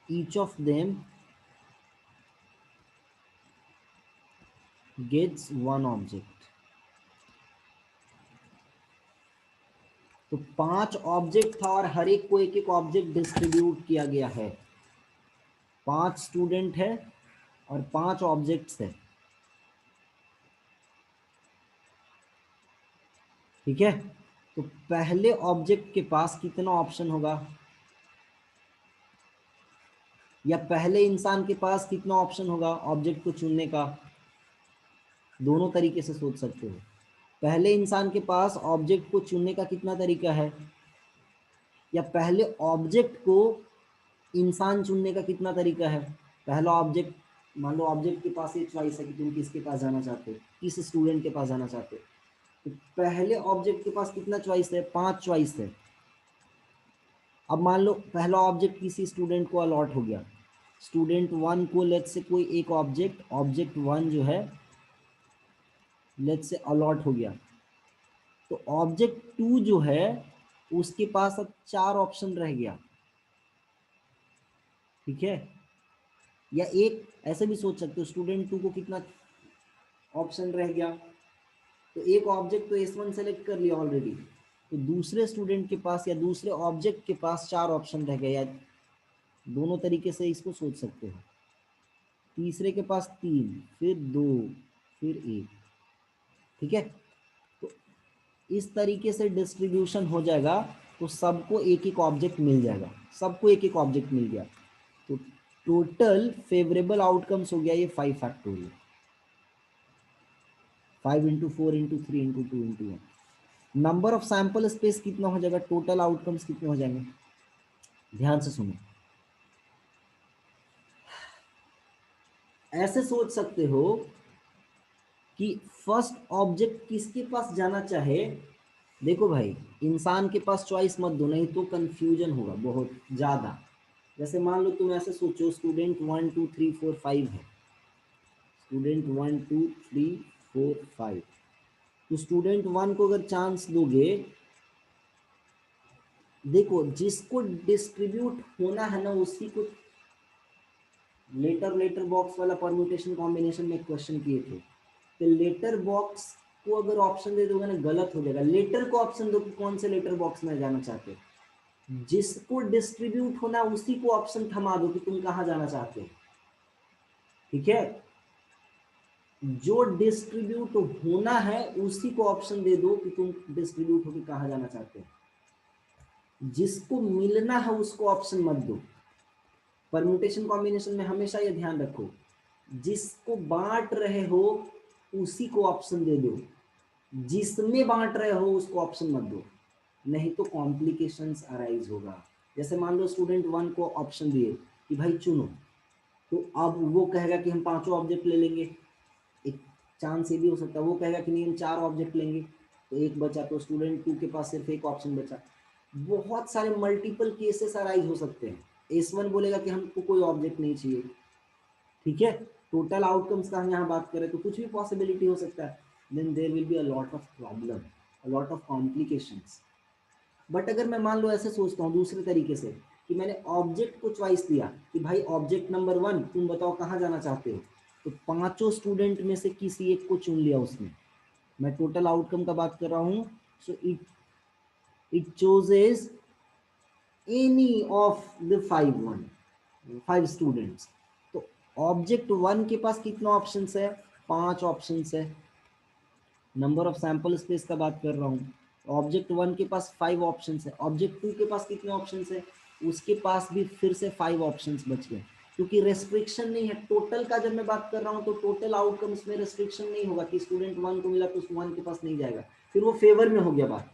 each of them gets one object. तो 5 ऑब्जेक्ट था और हर एक को एक एक ऑब्जेक्ट डिस्ट्रीब्यूट किया गया है। 5 स्टूडेंट है और 5 ऑब्जेक्ट्स है, ठीक है? तो पहले ऑब्जेक्ट के पास कितना ऑप्शन होगा? या पहले इंसान के पास कितना ऑप्शन होगा ऑब्जेक्ट को चुनने का? दोनों तरीके से सोच सकते हो। पहले इंसान के पास ऑब्जेक्ट को चुनने का कितना तरीका है, या पहले ऑब्जेक्ट को इंसान चुनने का कितना तरीका है? पहला ऑब्जेक्ट, मान लो ऑब्जेक्ट के पास ये चॉइस है कि तुम किसके पास जाना चाहते हो, किस स्टूडेंट के पास जाना चाहते हो। तो पहले ऑब्जेक्ट के पास कितना चॉइस है? 5 चॉइस है। अब मान लो पहला ऑब्जेक्ट किसी स्टूडेंट को अलॉट हो गया, स्टूडेंट 1 को लेट्स से कोई एक ऑब्जेक्ट 1 जो है लेट्स से अलॉट हो गया, तो ऑब्जेक्ट 2 जो है उसके पास अब 4 ऑप्शन रह गया। ठीक है, या एक ऐसे भी सोच सकते हो, स्टूडेंट 2 को कितना ऑप्शन रह गया, तो एक ऑब्जेक्ट तो S1 सेलेक्ट कर लिया ऑलरेडी, तो दूसरे स्टूडेंट के पास या दूसरे ऑब्जेक्ट के पास 4 ऑप्शन रह गए, या दोनों तरीके से इसको सोच सकते हो। तीसरे के पास 3, फिर 2, फिर 1। ठीक है, तो इस तरीके से डिस्ट्रीब्यूशन हो जाएगा, तो सबको एक एक ऑब्जेक्ट मिल जाएगा, सबको एक एक ऑब्जेक्ट मिल गया। तो टोटल फेवरेबल आउटकम्स हो गया ये 5 factorial, 5 into 4 into 3 into 2 into 1। Number of sample space कितना हो जाएगा, टोटल आउटकम्स कितने हो जाएंगे? ध्यान से सुनो, ऐसे सोच सकते हो कि फर्स्ट ऑब्जेक्ट किसके पास जाना चाहे। देखो भाई, इंसान के पास चॉइस मत दो, नहीं तो कंफ्यूजन होगा बहुत ज्यादा। जैसे मान लो तुम ऐसे सोचो, स्टूडेंट 1 2 3 4 5 है, स्टूडेंट 1 2 3 4 5, तो स्टूडेंट 1 को अगर चांस दोगे, देखो जिसको डिस्ट्रीब्यूट होना है ना उसी को, लेटर बॉक्स वाला परम्यूटेशन कॉम्बिनेशन में क्वेश्चन किए थे, तो लेटर बॉक्स को अगर ऑप्शन दे दोगे ना गलत हो जाएगा। लेटर को ऑप्शन दो कि कौन से लेटर बॉक्स में जाना चाहते हो, जिसको डिस्ट्रीब्यूट होना उसी को ऑप्शन थमा दो कि तुम कहां जाना चाहते हो। ठीक है, जो डिस्ट्रीब्यूट होना है उसी को ऑप्शन दे दो कि तुम डिस्ट्रीब्यूट होकर कहां जाना चाहते हो। जिसको मिलना है उसको ऑप्शन मत दो। परम्यूटेशन कॉम्बिनेशन में हमेशा ये ध्यान रखो, जिसको बांट रहे हो उसी को ऑप्शन दे दो, जिसमें बांट रहे हो उसको ऑप्शन मत दो, नहीं तो कॉम्प्लिकेशंस अराइज होगा। जैसे मान लो स्टूडेंट 1 को ऑप्शन दिए कि भाई चुनो, तो अब वो कहेगा कि हम 5 ऑब्जेक्ट ले लेंगे, एक चांस ये भी हो सकता है वो कहेगा कि नहीं हम 4 ऑब्जेक्ट लेंगे, तो एक बचा, तो स्टूडेंट 2 के पास सिर्फ एक ऑप्शन बचा। बहुत सारे मल्टीपल केसेस अराइज हो सकते हैं। S1 बोलेगा कि हमको कोई ऑब्जेक्ट नहीं चाहिए। ठीक है, टोटल आउटकम्स का हम यहाँ बात करें तो कुछ भी पॉसिबिलिटी हो सकता है, then there will be a lot of problem, a lot of complications. But अगर मैं मान लो ऐसे सोचता हूँ दूसरे तरीके से, कि मैंने ऑब्जेक्ट को चॉइस दिया कि भाई ऑब्जेक्ट नंबर 1 तुम बताओ कहाँ जाना चाहते हो, तो पांचों स्टूडेंट में से किसी एक को चुन लिया उसने। मैं टोटल आउटकम का बात कर रहा हूँ, so it chooses any of the 5 students. तो ऑब्जेक्ट 1 के पास कितना ऑप्शंस है, 5 ऑप्शंस है। नंबर ऑफ सैंपल स्पेस का बात कर रहा हूँ, ऑब्जेक्ट 1 के पास 5 ऑप्शंस है। ऑब्जेक्ट 2 के पास कितने ऑप्शंस है, उसके पास भी फिर से 5 ऑप्शंस बच गए, क्योंकि रेस्ट्रिक्शन नहीं है। टोटल का जब मैं बात कर रहा हूँ तो टोटल आउटकम्स में रेस्ट्रिक्शन नहीं होगा कि स्टूडेंट 1 को मिला तो 1 के पास नहीं जाएगा, फिर वो फेवर में हो गया बात,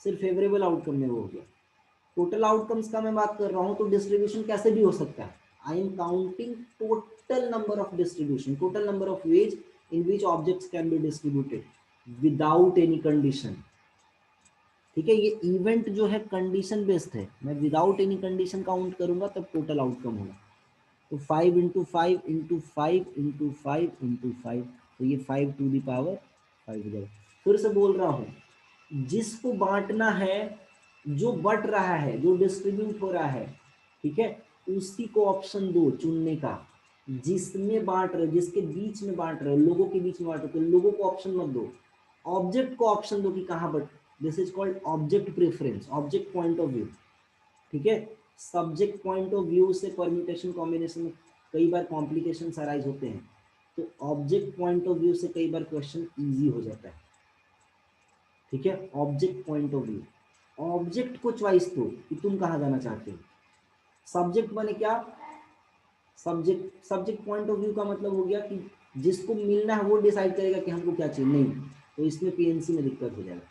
सिर्फ फेवरेबल आउटकम में वो हो गया। टोटल आउटकम्स का मैं बात कर रहा हूँ तो डिस्ट्रीब्यूशन कैसे भी हो सकता है। I am counting total number of distribution, total number of ways in which objects can be distributed without any condition. ठीक है, ये इवेंट जो है कंडीशन बेस्ड है, मैं विदाउट एनी कंडीशन काउंट करूंगा तब टोटल आउटकम होगा। तो 5 इंटू 5 इंटू 5 इंटू 5 इंटू 5, तो ये 5 टू द पावर 5 हो जाएगा। फिर से बोल रहा हूँ, जिसको बांटना है, जो बट रहा है, जो डिस्ट्रीब्यूट हो रहा है, ठीक है, उसी को ऑप्शन दो चुनने का। जिसमें बांट रहे, जिसके बीच में बांट रहे, लोगों के बीच में बांट रहे, तो लोगों को ऑप्शन मत दो, ऑब्जेक्ट को ऑप्शन दो कि कहाँ but. This is called object preference, object point of view. ठीक है, सब्जेक्ट पॉइंट ऑफ व्यू से परम्यूटेशन कॉम्बिनेशन में कई बार कॉम्प्लिकेशन अराइज होते हैं, तो ऑब्जेक्ट पॉइंट ऑफ व्यू से कई बार क्वेश्चन इजी हो जाता है। ठीक है, object point of view, object को चॉइस दो कि तुम कहाँ जाना चाहते हो। सब्जेक्ट बने क्या, सब्जेक्ट पॉइंट ऑफ व्यू का मतलब हो गया कि जिसको मिलना है वो डिसाइड करेगा कि हमको क्या चाहिए, नहीं तो इसमें पीएनसी में दिक्कत हो जाएगा।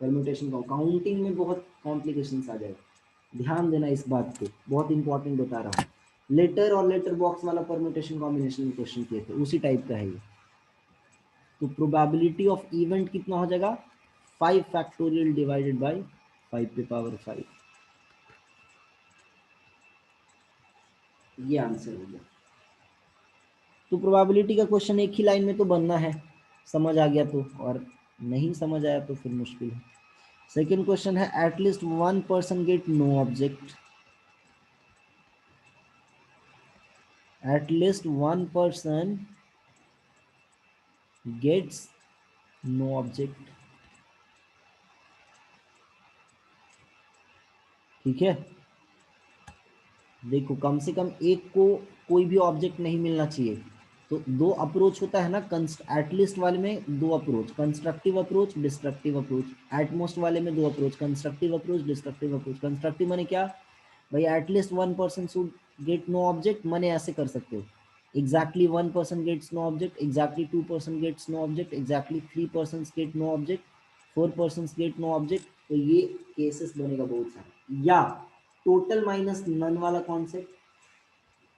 परम्यूटेशन का काउंटिंग में बहुत कॉम्प्लिकेशंस आ जाएगा, ध्यान देना इस बात को, बहुत इंपॉर्टेंट बता रहा हूँ। लेटर और लेटर बॉक्स वाला परम्यूटेशन कॉम्बिनेशन में क्वेश्चन किए थे, उसी टाइप का है ये। तो प्रोबेबिलिटी ऑफ इवेंट कितना हो जाएगा, 5 फैक्टोरियल डिवाइडेड बाय 5 पे पावर 5, ये आंसर हो गया। तो प्रोबेबिलिटी का क्वेश्चन एक ही लाइन में तो बनना है, समझ आ गया तो, और नहीं समझ आया तो फिर मुश्किल है। सेकेंड क्वेश्चन है at least 1 person get no object, at least one person gets no object, ठीक है। देखो कम से कम एक को कोई भी ऑब्जेक्ट नहीं मिलना चाहिए, तो दो अप्रोच होता है ना, एटलीस्ट वाले में दो approach, constructive approach, destructive approach. At most वाले में दो approach, constructive approach, destructive approach. Constructive माने क्या भाई, at least 1 person should get no object, माने ऐसे कर सकते हो, exactly 1 person gets no object, exactly 2 person gets no object, exactly 3 persons get no object, 4 persons get no object। तो ये केसेस बनेगा बहुत सारा, या टोटल माइनस नन वाला कॉन्सेप्ट,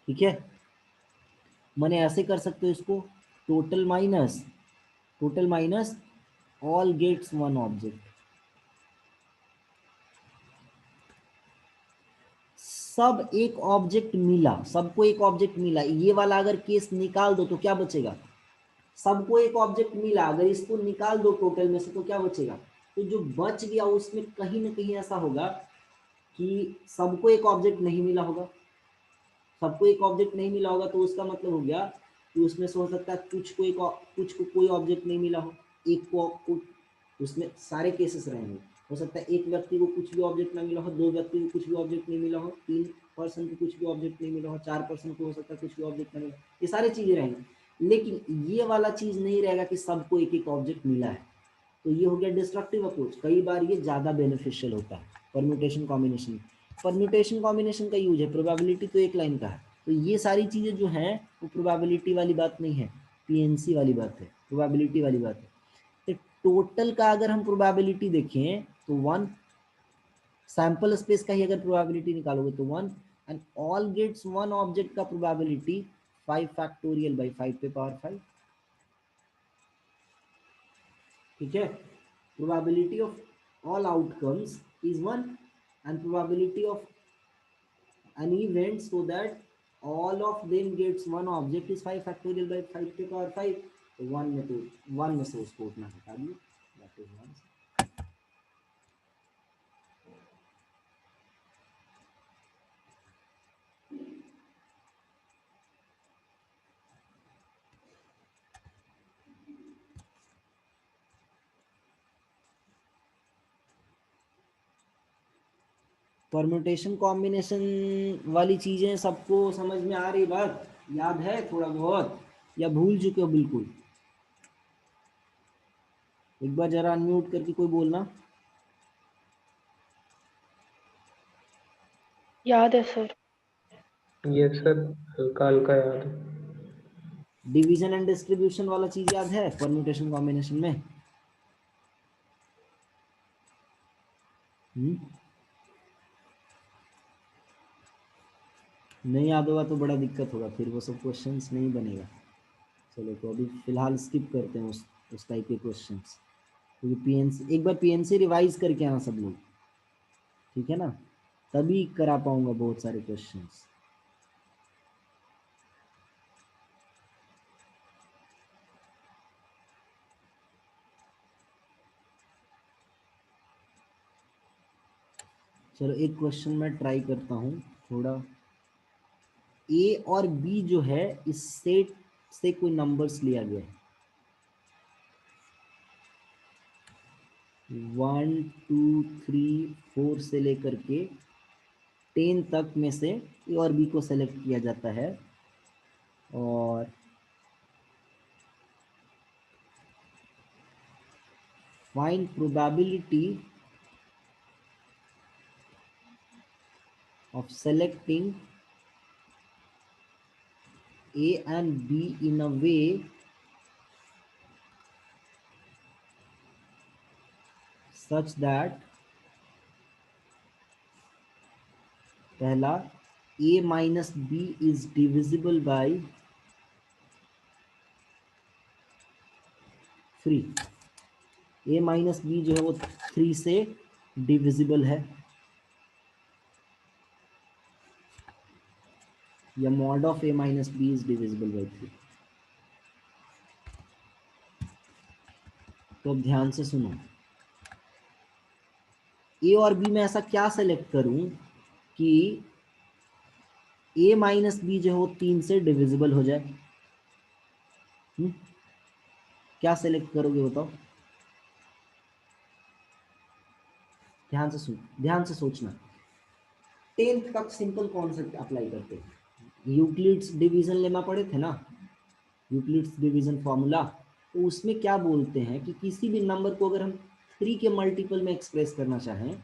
ठीक है। मैंने ऐसे कर सकते हो इसको, total minus all gets one object, सब एक ऑब्जेक्ट मिला, सबको एक ऑब्जेक्ट मिला, ये वाला अगर केस निकाल दो तो क्या बचेगा, सबको एक ऑब्जेक्ट मिला, अगर इसको निकाल दो टोटल में से तो क्या बचेगा, तो जो बच गया उसमें कहीं ना कहीं ऐसा होगा कि सबको एक ऑब्जेक्ट नहीं मिला होगा, सबको एक ऑब्जेक्ट नहीं मिला होगा, तो उसका मतलब हो गया कि उसमें से हो सकता है कुछ को कोई ऑब्जेक्ट नहीं मिला हो, एक को उसमें सारे केसेस रहेंगे। हो सकता है एक व्यक्ति को कुछ भी ऑब्जेक्ट ना मिला हो, दो व्यक्ति को कुछ भी ऑब्जेक्ट नहीं मिला हो, 3 पर्सन को कुछ भी ऑब्जेक्ट नहीं मिला हो, 4 पर्सन को हो सकता है कुछ भी ऑब्जेक्ट ना मिला, ये सारी चीजें रहेंगी। लेकिन ये वाला चीज नहीं रहेगा कि सबको एक एक ऑब्जेक्ट मिला है, तो ये हो गया डिस्ट्रक्टिव अप्रोच। कई बार ये ज्यादा बेनिफिशियल होता है परम्यूटेशन कॉम्बिनेशन। परम्यूटेशन कॉम्बिनेशन का यूज है, प्रोबेबिलिटी तो एक लाइन का है, तो ये सारी चीजें जो हैं वो प्रोबेबिलिटी वाली बात नहीं है, पीएनसी वाली बात है, प्रोबेबिलिटी वाली बात है। तो टोटल का अगर हम प्रोबेबिलिटी देखें तो 1 सैंपल स्पेस का ही अगर प्रोबेबिलिटी निकालोगे तो 1, एंड ऑल गेट्स 1 ऑब्जेक्ट का प्रोबेबिलिटी 5 फैक्टोरियल बाई 5 पे पावर 5, ठीक है। Probability of all outcomes is 1, and probability of an event so that all of them gets one object is 5 factorial by 5 to power 5, तो 1 में से उसको उतना हटा दिए, that is 1। परम्यूटेशन कॉम्बिनेशन वाली चीजें सबको समझ में आ रही, बात याद है थोड़ा बहुत, या भूल चुके हो बिल्कुल? एक बार जरा अनम्यूट करके कोई बोलना। याद है सर। यस सर, हल्का हल्का याद है। डिवीजन एंड डिस्ट्रीब्यूशन वाला चीज याद है परम्यूटेशन कॉम्बिनेशन में? नहीं याद होगा तो बड़ा दिक्कत होगा, फिर वो सब क्वेश्चंस नहीं बनेगा। चलो तो अभी फिलहाल स्किप करते हैं उस टाइप के क्वेश्चंस, क्योंकि पीएनसी एक बार पीएनसी रिवाइज करके आना सब लोग, ठीक है ना, तभी करा पाऊंगा बहुत सारे क्वेश्चंस। चलो एक क्वेश्चन मैं ट्राई करता हूँ थोड़ा। ए और बी जो है इस सेट से कोई नंबर्स लिया गया है, 1 2 3 4 से लेकर के 10 तक में से ए और बी को सेलेक्ट किया जाता है, और find probability of selecting A and B in a way such that पहला A minus B is divisible by 3। A minus B जो है वो 3 से डिविजिबल है, या mod of A minus B is divisible by 3। तो अब ध्यान से सुनो, A और B में ऐसा क्या सेलेक्ट करूं कि A माइनस बी जो है वो 3 से डिविजिबल हो जाए। क्या सेलेक्ट करोगे बताओ? ध्यान से सुन, ध्यान से सोचना। 10th का सिंपल कॉन्सेप्ट अप्लाई करते हैं, यूक्लिड्स डिवीजन लेमा पड़े थे ना, यूक्लिड्स डिवीजन फॉर्मूला। तो उसमें क्या बोलते हैं कि किसी भी नंबर को अगर हम 3 के मल्टीपल में एक्सप्रेस करना चाहें,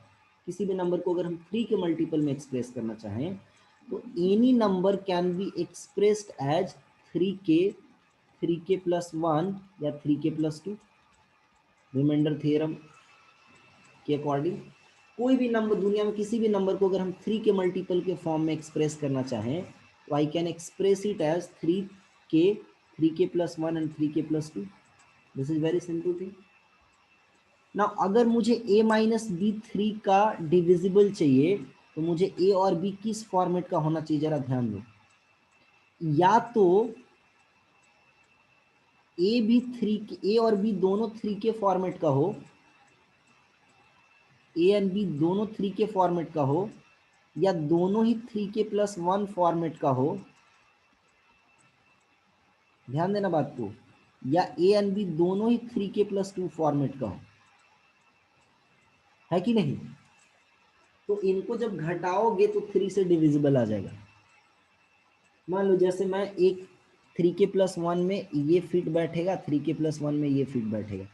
किसी भी नंबर को अगर हम 3 के मल्टीपल में एक्सप्रेस करना चाहें, तो any number can be expressed as 3k plus 1 या 3k प्लस 2। रिमाइंडर थ्योरम के अकॉर्डिंग कोई भी नंबर, दुनिया में किसी भी नंबर को अगर हम 3 के मल्टीपल के फॉर्म में एक्सप्रेस करना चाहें, तो I can express it as 3k plus 1 and 3k plus 2। This is very simple thing. ना अगर मुझे a माइनस बी 3 का डिविजिबल चाहिए, तो मुझे a और b किस फॉर्मेट का होना चाहिए, जरा ध्यान दो। या तो a और b दोनों 3 के फॉर्मेट का हो, a एंड b दोनों 3 के फॉर्मेट का हो, या दोनों ही 3k प्लस 1 फॉर्मेट का हो। ध्यान देना बात को, या a एंड b दोनों ही 3k प्लस 2 फॉर्मेट का हो, है कि नहीं? तो इनको जब घटाओगे तो 3 से डिविजिबल आ जाएगा। मान लो जैसे मैं एक 3k प्लस 1 में ये फिट बैठेगा, 3k प्लस 1 में ये फिट बैठेगा।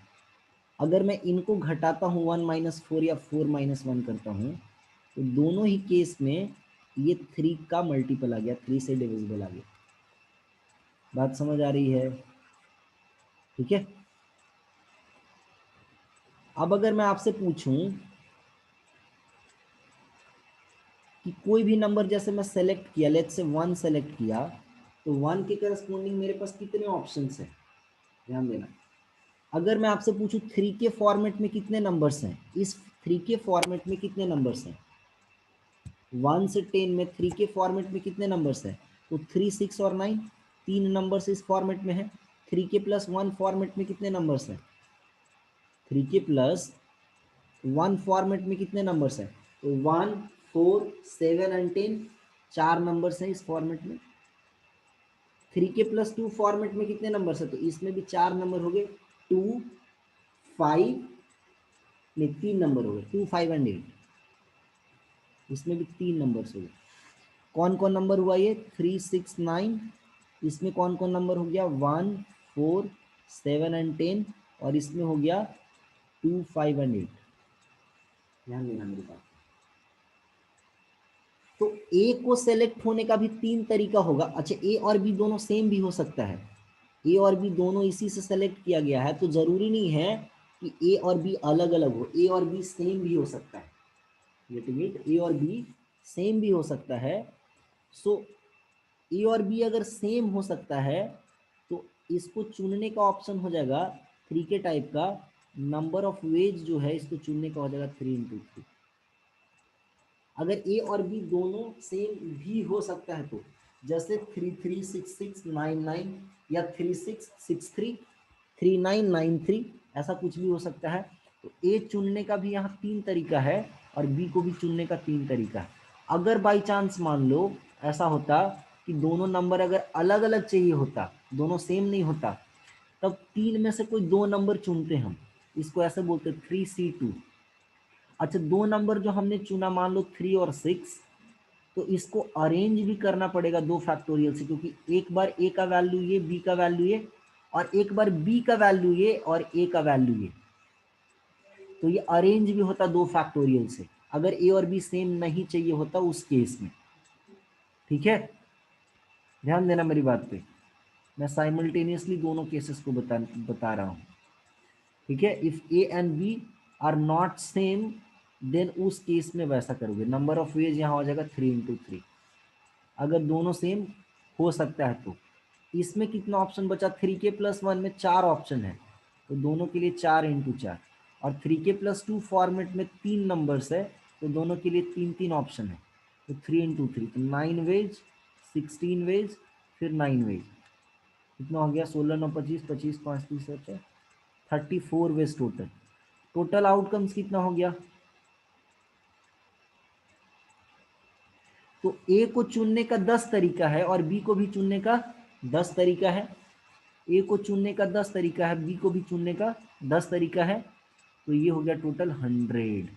अगर मैं इनको घटाता हूँ 1 माइनस 4 या 4 माइनस 1 करता हूँ, तो दोनों ही केस में ये 3 का मल्टीपल आ गया, 3 से डिविजिबल आ गया। बात समझ आ रही है? ठीक है। अब अगर मैं आपसे पूछूं कि कोई भी नंबर जैसे मैं सेलेक्ट किया, लेट्स से 1 सेलेक्ट किया, तो 1 के करस्पॉन्डिंग मेरे पास कितने ऑप्शंस हैं? ध्यान देना। अगर मैं आपसे पूछूं 3 के फॉर्मेट में कितने नंबर्स हैं, इस 3 के फॉर्मेट में कितने नंबर्स हैं? 1 से 10 में 3 के फॉर्मेट में कितने नंबर्स हैं? तो 3, 6 और 9, 3 नंबर्स इस फॉर्मेट में है। 3 के प्लस 1 फॉर्मेट में कितने नंबर्स हैं? 3 के प्लस 1 फॉर्मेट में कितने नंबर्स हैं? तो 1, 4, 7 एंड 10, 4 नंबर्स हैं इस फॉर्मेट में। 3 के प्लस 2 फॉर्मेट में कितने नंबर्स हैं? तो इसमें भी 4 नंबर हो गए, 2, 5 नहीं 3 नंबर हो गए, 2, 5 एंड 8। इसमें भी 3 नंबर्स हो गए। कौन कौन नंबर हुआ ये? 3, 6, 9। इसमें कौन कौन नंबर हो गया? 1, 4, 7 एंड 10। और इसमें हो गया 2, 5 एंड 8। ध्यान देना मेरी बात। तो ए को सेलेक्ट होने का भी 3 तरीका होगा। अच्छा, ए और बी दोनों सेम भी हो सकता है, ए और बी दोनों इसी से सेलेक्ट किया गया है, तो जरूरी नहीं है कि ए और बी अलग अलग हो, ए और बी सेम भी हो सकता है। Getting it? ए और बी सेम भी हो सकता है। सो ए और बी अगर सेम हो सकता है, तो इसको चुनने का ऑप्शन हो जाएगा 3 के टाइप का। नंबर ऑफ वेज जो है इसको चुनने का हो जाएगा 3 into 3। अगर ए और बी दोनों सेम भी हो सकता है, तो जैसे 3, 3, 6, 6, 9, 9 या 3, 6, 6, 3, 3, 9, 9, 3, ऐसा कुछ भी हो सकता है। तो ए चुनने का भी यहाँ 3 तरीका है और बी को भी चुनने का 3 तरीका है। अगर बाई चांस मान लो ऐसा होता कि दोनों नंबर अगर अलग अलग चाहिए होता, दोनों सेम नहीं होता, तब 3 में से कोई 2 नंबर चुनते हम, इसको ऐसे बोलते 3C2। अच्छा, 2 नंबर जो हमने चुना, मान लो 3 और 6, तो इसको अरेंज भी करना पड़ेगा 2 फैक्टोरियल से, क्योंकि एक बार ए का वैल्यू ये, बी का वैल्यू ये, और एक बार बी का वैल्यू ये और ए का वैल्यू ये, तो ये अरेंज भी होता 2 फैक्टोरियल से, अगर ए और बी सेम नहीं चाहिए होता उस केस में। ठीक है, ध्यान देना मेरी बात पे, मैं साइमल्टेनियसली दोनों केसेस को बता रहा हूँ, ठीक है। If A and B are not same then उस केस में वैसा करोगे, नंबर ऑफ वेज यहाँ हो जाएगा 3 × 3। अगर दोनों सेम हो सकता है तो इसमें कितना ऑप्शन बचा, 3k+1 में 4 ऑप्शन है, तो दोनों के लिए 4 × 4, और 3k+2 फॉर्मेट में 3 नंबर्स है, तो दोनों के लिए 3 ऑप्शन है, तो 3 × 3, तो 9 वेज, 16 वेज, फिर 9 वेज, कितना हो गया, 16 9 25, 25 5 30 है 34 वेज टोटल। टोटल आउटकम्स कितना हो गया, तो ए को चुनने का 10 तरीका है और बी को भी चुनने का 10 तरीका है। ए को चुनने का 10 तरीका है, बी को भी चुनने का 10 तरीका है, तो ये हो गया टोटल 100,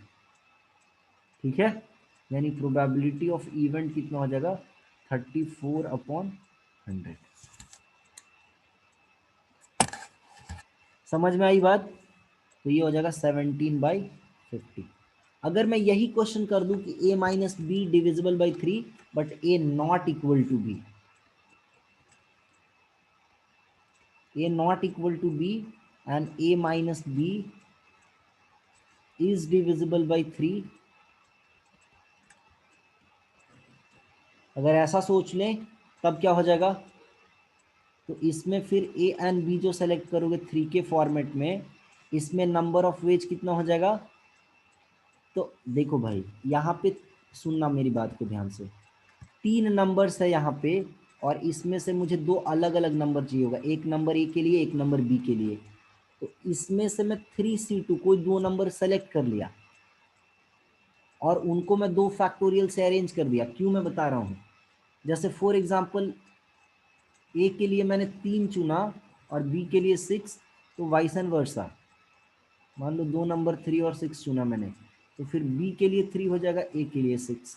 ठीक है। यानी प्रोबेबिलिटी ऑफ इवेंट कितना हो जाएगा, 34/100। समझ में आई बात, तो ये हो जाएगा 17/50। अगर मैं यही क्वेश्चन कर दूं कि a minus B divisible by 3 but a not equal to B, a not equal to b and a minus b is divisible by 3, अगर ऐसा सोच लें तब क्या हो जाएगा, तो इसमें फिर a एंड b जो सेलेक्ट करोगे 3 के फॉर्मेट में, इसमें नंबर ऑफ वेज कितना हो जाएगा। तो देखो भाई यहाँ पे सुनना मेरी बात को ध्यान से, 3 नंबर्स है यहाँ पे, और इसमें से मुझे 2 अलग अलग नंबर चाहिए होगा, एक नंबर ए के लिए, एक नंबर बी के लिए। तो इसमें से मैं 3C2 कोई 2 नंबर सेलेक्ट कर लिया और उनको मैं 2 फैक्टोरियल से अरेंज कर दिया। क्यों मैं बता रहा हूँ, जैसे फॉर एग्जांपल ए के लिए मैंने 3 चुना और बी के लिए 6, तो वाइस एंड वर्सा, मान लो 2 नंबर 3 और 6 चुना मैंने, तो फिर बी के लिए 3 हो जाएगा, ए के लिए 6,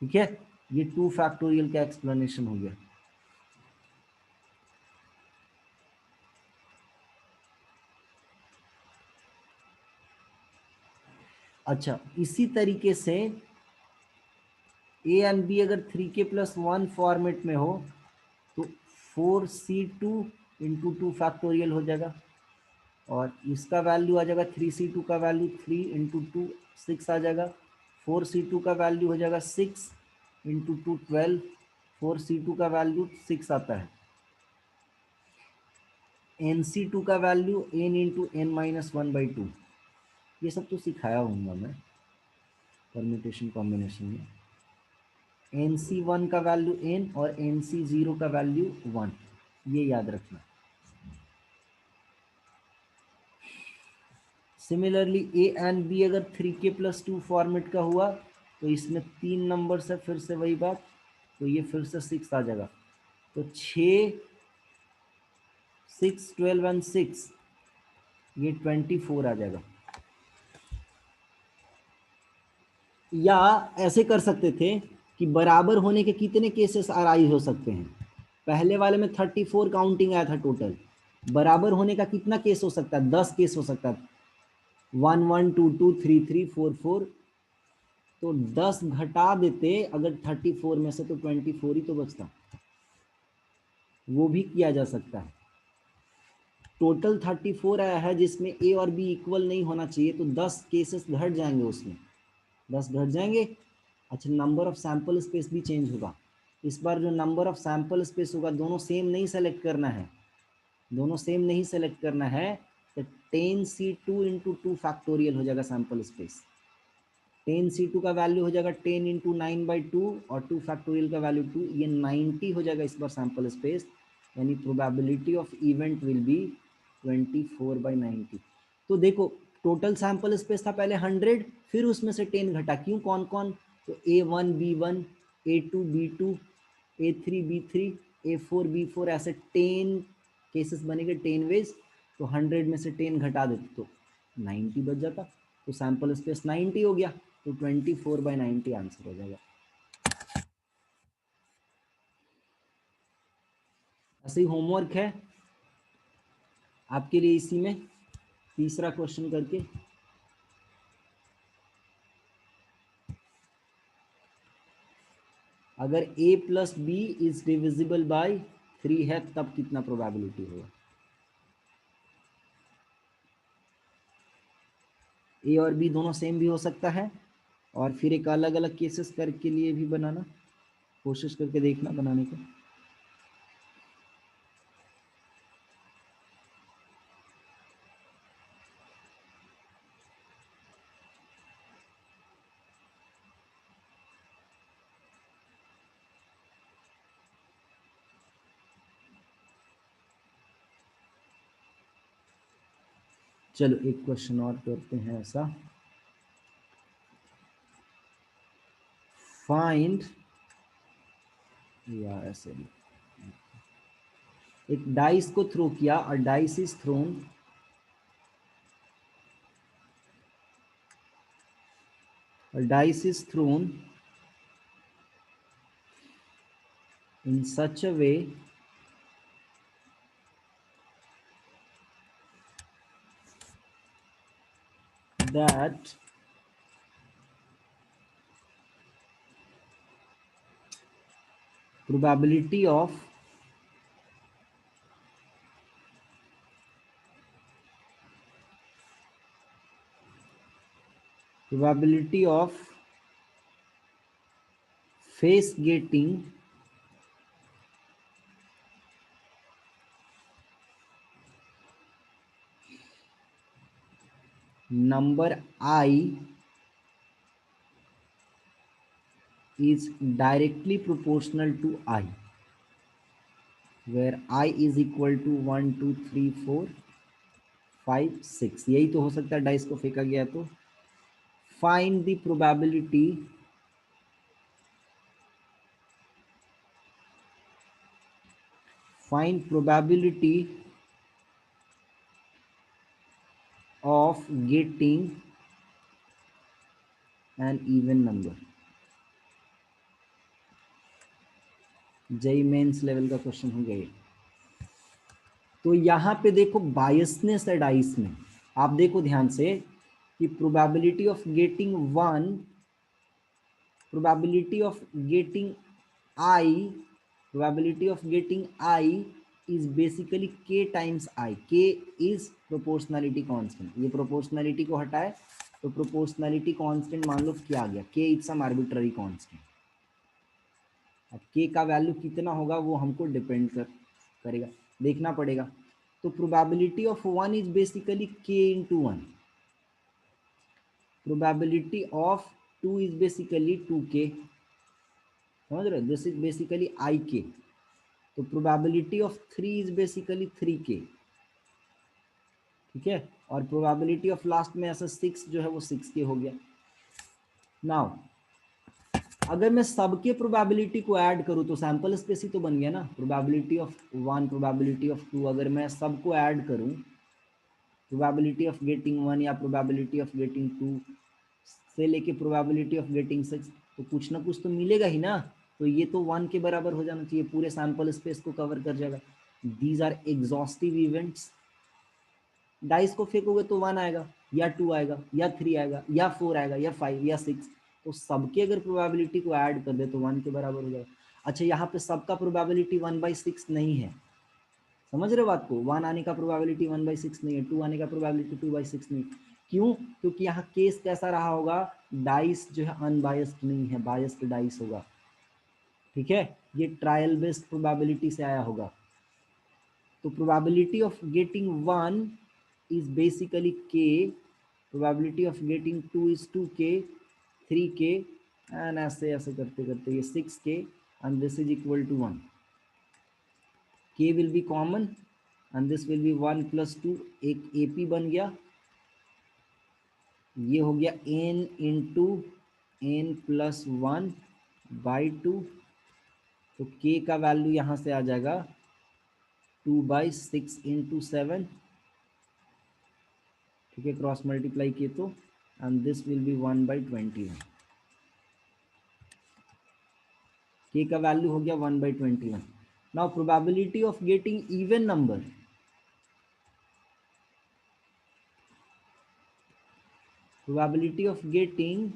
ठीक है। ये 2 फैक्टोरियल का एक्सप्लेनेशन हो गया। अच्छा, इसी तरीके से ए एंड बी अगर 3k+1 फॉर्मेट में हो तो 4C2 × 2 फैक्टोरियल हो जाएगा, और इसका वैल्यू आ जाएगा 3C2 का वैल्यू 3 × 2 6 आ जाएगा, 4C2 का वैल्यू हो जाएगा 6 × 2 12, 4C2 का वैल्यू 6 आता है, NC2 का वैल्यू n × n-1/2, ये सब तो सिखाया हूँगा मैं परम्यूटेशन कॉम्बिनेशन में। NC1 का वैल्यू n और NC0 का वैल्यू 1, ये याद रखना। सिमिलरली ए एंड बी अगर 3k+2 फॉर्मेट का हुआ तो इसमें 3 नंबर से फिर से वही बात, तो ये फिर से 6 आ जाएगा, तो 6 6 12 एंड 6 ये 24 आ जाएगा। या ऐसे कर सकते थे कि बराबर होने के कितने केसेस अराइज हो सकते हैं, पहले वाले में 34 काउंटिंग आया था टोटल, बराबर होने का कितना केस हो सकता है, 10 केस हो सकता है, 1 1 2 2 3 3 4 4, तो 10 घटा देते अगर 34 में से, तो 24 ही तो बचता, वो भी किया जा सकता है। टोटल 34 आया है जिसमें ए और बी इक्वल नहीं होना चाहिए, तो 10 केसेस घट जाएंगे, उसमें 10 घट जाएंगे। अच्छा, नंबर ऑफ सैंपल स्पेस भी चेंज होगा, इस बार जो नंबर ऑफ सैंपल स्पेस होगा दोनों सेम नहीं सेलेक्ट करना है, दोनों सेम नहीं सेलेक्ट करना है, तो 10C2 × 2 फैक्टोरियल हो जाएगा सैंपल स्पेस, 10C2 का वैल्यू हो जाएगा 10 × 9/2 और 2 फैक्टोरियल का वैल्यू 2, ये 90 हो जाएगा इस बार सैंपल स्पेस, यानी probability of event will be 24/90। तो देखो टोटल सैंपल स्पेस था पहले 100, फिर उसमें से 10 घटा, क्यों, कौन कौन, तो A1 B1, A2 B2, A3 B3, A4 B4, ऐसे 10 केसेस बनेंगे, 10 वेज, तो 100 में से 10 घटा देते तो 90 बच जाता, तो सैंपल स्पेस 90 हो गया, तो 24/90 आंसर हो जाएगा। ऐसे ही होमवर्क है आपके लिए इसी में, तीसरा क्वेश्चन करके। अगर a plus B is divisible by 3 है तब कितना प्रोबेबिलिटी होगा? a और b दोनों सेम भी हो सकता है, और फिर एक अलग अलग केसेस करके लिए भी बनाना, कोशिश करके देखना बनाने का। चलो एक क्वेश्चन और करते हैं ऐसा। फाइंड, या ऐसे भी, एक डाइस को थ्रो किया और dice is throne in such a way that probability of face getting number I is directly proportional to I, where I is equal to 1 2 3 4 5 6। यही तो हो सकता है डाइस को फेंका गया तो। Find the probability of getting an even number। JEE Mains level का क्वेश्चन हो गया ये। तो यहां पे देखो बायसनेस है डाइस में, आप देखो ध्यान से कि probability of getting I is basically k times i। k is proportionality constant. ये प्रोपोर्शनलिटी को हटाए तो प्रोपोर्शनलिटी कांस्टेंट मान लो क्या आ गया, k is some arbitrary constant. अब k का वैल्यू कितना होगा वो हमको डिपेंड करेगा, देखना पड़ेगा। तो probability of 1 is basically k into 1, probability of 2 is basically 2k, समझ रहे हो, दिस इज बेसिकली ik। तो probability of 3 is basically 3k, ठीक है। और प्रोबेबिलिटी ऑफ लास्ट में ऐसा 6 जो है वो 6k हो गया। नाउ अगर मैं सबके प्रोबेबिलिटी को ऐड करूं तो सैंपल स्पेस ही तो बन गया ना। प्रोबेबिलिटी ऑफ 1, प्रोबेबिलिटी ऑफ 2, अगर मैं सबको ऐड करूं, प्रोबेबिलिटी ऑफ गेटिंग 1 या प्रोबेबिलिटी ऑफ गेटिंग 2 से लेके प्रोबेबिलिटी ऑफ गेटिंग 6, तो कुछ ना कुछ तो मिलेगा ही ना। तो ये तो 1 के बराबर हो जाना चाहिए, पूरे सैंपल स्पेस को कवर कर जाएगा। These are exhaustive events. Dice को फेंकोगे तो 1 आएगा या 2 आएगा या 3 आएगा या 4 आएगा या 5 या 6। तो सबके अगर प्रोबेबिलिटी को ऐड कर दे तो 1 के बराबर हो जाएगा। अच्छा यहाँ पे सबका प्रोबेबिलिटी 1/6 नहीं है, समझ रहे हो बात को। 1 आने का प्रोबेबिलिटी 1/6 नहीं है, 2 आने का प्रोबेबिलिटी 2/6 नहीं। क्यों? क्योंकि यहाँ केस कैसा रहा होगा, डाइस जो है अनबायस्ड नहीं है, बायस्ड डाइस होगा, ठीक है। ये ट्रायल बेस्ड प्रोबेबिलिटी से आया होगा। तो probability of getting 1 is basically k, probability of getting 2 is 2k, 3k, and ऐसे ऐसे करते करते ये 6k, and this is equal to 1। k will be common and this will be 1 plus 2, एक ap बन गया, ये हो गया n into n plus 1 by 2। तो k का वैल्यू यहाँ से आ जाएगा 2/6 इंटू 7, ठीक है, क्रॉस मल्टीप्लाई किए तो, and this will B 1/21। k का वैल्यू हो गया 1/21। Now probability of getting even number, probability of getting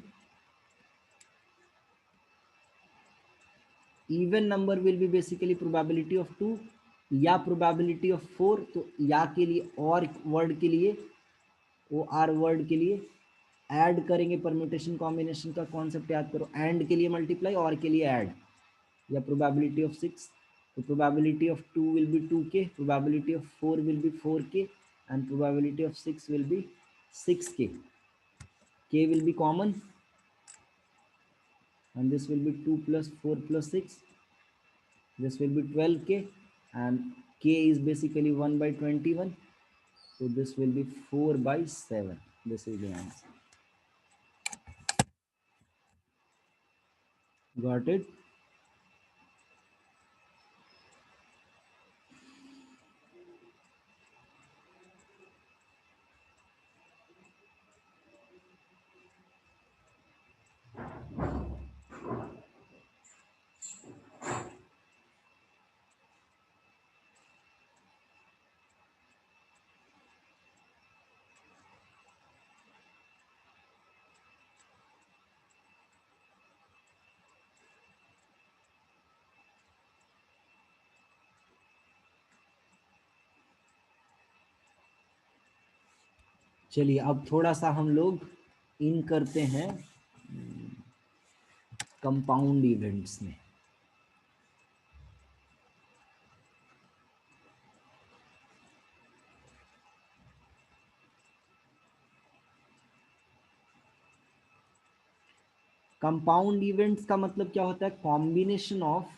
even number will be basically probability of 2 या प्रोबेबिलिटी ऑफ 4। तो या के लिए और वर्ड के लिए, ओ आर वर्ड के लिए ऐड करेंगे, परम्यूटेशन कॉम्बिनेशन का कॉन्सेप्ट याद करो, एंड के लिए मल्टीप्लाई, और के लिए ऐड, या प्रोबेबिलिटी ऑफ 6। तो probability of 2 will be 2k, probability of 4 will be 4k, and probability of 6 will be 6k. K will be common, and this will be 2 plus 4 plus 6. This will be 12k, and k is basically 1 by 21. So this will be 4 by 7. This is the answer. Got it? चलिए अब थोड़ा सा हम लोग इन करते हैं compound events में। Compound events का मतलब क्या होता है? कॉम्बिनेशन ऑफ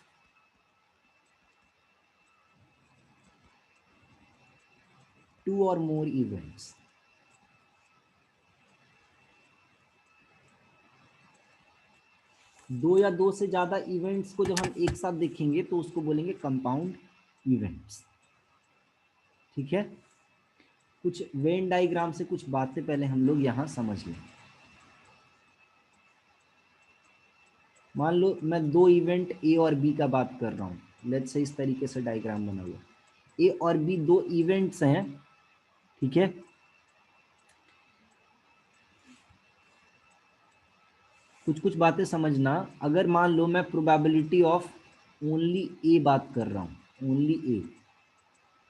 टू और मोर इवेंट्स। दो या दो से ज्यादा इवेंट्स को जब हम एक साथ देखेंगे तो उसको बोलेंगे कंपाउंड इवेंट्स। ठीक है, कुछ वेन डायग्राम से कुछ बातें पहले हम लोग यहां समझ लें। मान लो मैं दो इवेंट ए और बी का बात कर रहा हूं। लेट्स से इस तरीके से डायग्राम बना हुआ, ए और बी दो इवेंट्स हैं। ठीक है, कुछ कुछ बातें समझना। अगर मान लो मैं प्रोबेबिलिटी ऑफ ओनली ए बात कर रहा हूं, ओनली ए,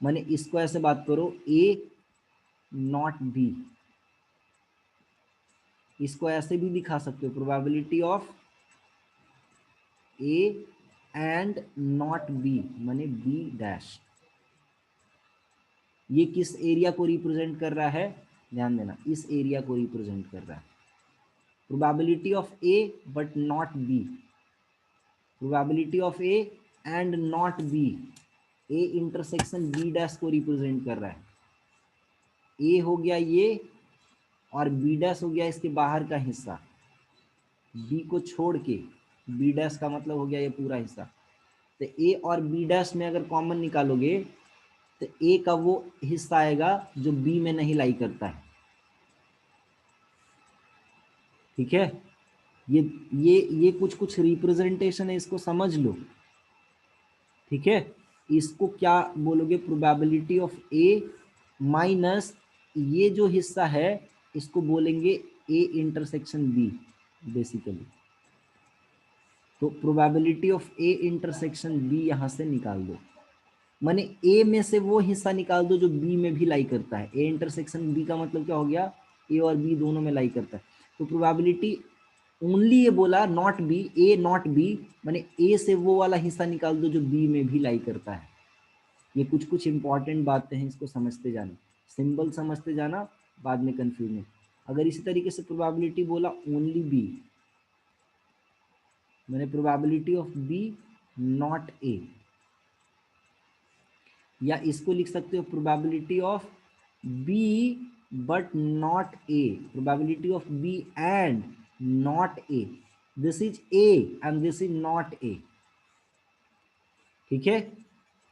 माने इसको ऐसे बात करो ए नॉट बी, इसको ऐसे भी दिखा सकते हो probability of A and not B, माने बी डैश। ये किस एरिया को रिप्रेजेंट कर रहा है? ध्यान देना, इस एरिया को रिप्रेजेंट कर रहा है। Probability of A but not B, probability of A and not B, A intersection B dash को रिप्रेजेंट कर रहा है। ए हो गया ये और बी डैश हो गया इसके बाहर का हिस्सा, बी को छोड़ के, बी डैश का मतलब हो गया ये पूरा हिस्सा। तो ए और बी डैश में अगर कॉमन निकालोगे तो ए का वो हिस्सा आएगा जो बी में नहीं लाई करता है। ठीक है, ये कुछ कुछ रिप्रेजेंटेशन है, इसको समझ लो। ठीक है, इसको क्या बोलोगे? प्रोबेबिलिटी ऑफ ए माइनस ये जो हिस्सा है इसको बोलेंगे ए इंटरसेक्शन बी बेसिकली। तो probability of A intersection B यहां से निकाल दो, माने ए में से वो हिस्सा निकाल दो जो बी में भी लाई करता है। ए इंटरसेक्शन बी का मतलब क्या हो गया? ए और बी दोनों में लाई करता है। तो प्रोबेबिलिटी ओनली ये बोला, not B, A not B, माने ए से वो वाला हिस्सा निकाल दो जो बी में भी लाई करता है। ये कुछ कुछ इंपॉर्टेंट बातें हैं, इसको समझते जाना, सिंबल समझते जाना, बाद में कंफ्यूजन। अगर इसी तरीके से प्रोबेबिलिटी बोला ओनली बी, मैंने probability of B not A, या इसको लिख सकते हो probability of B but not A, probability of B and not A, this is A and this is not A. ठीक है,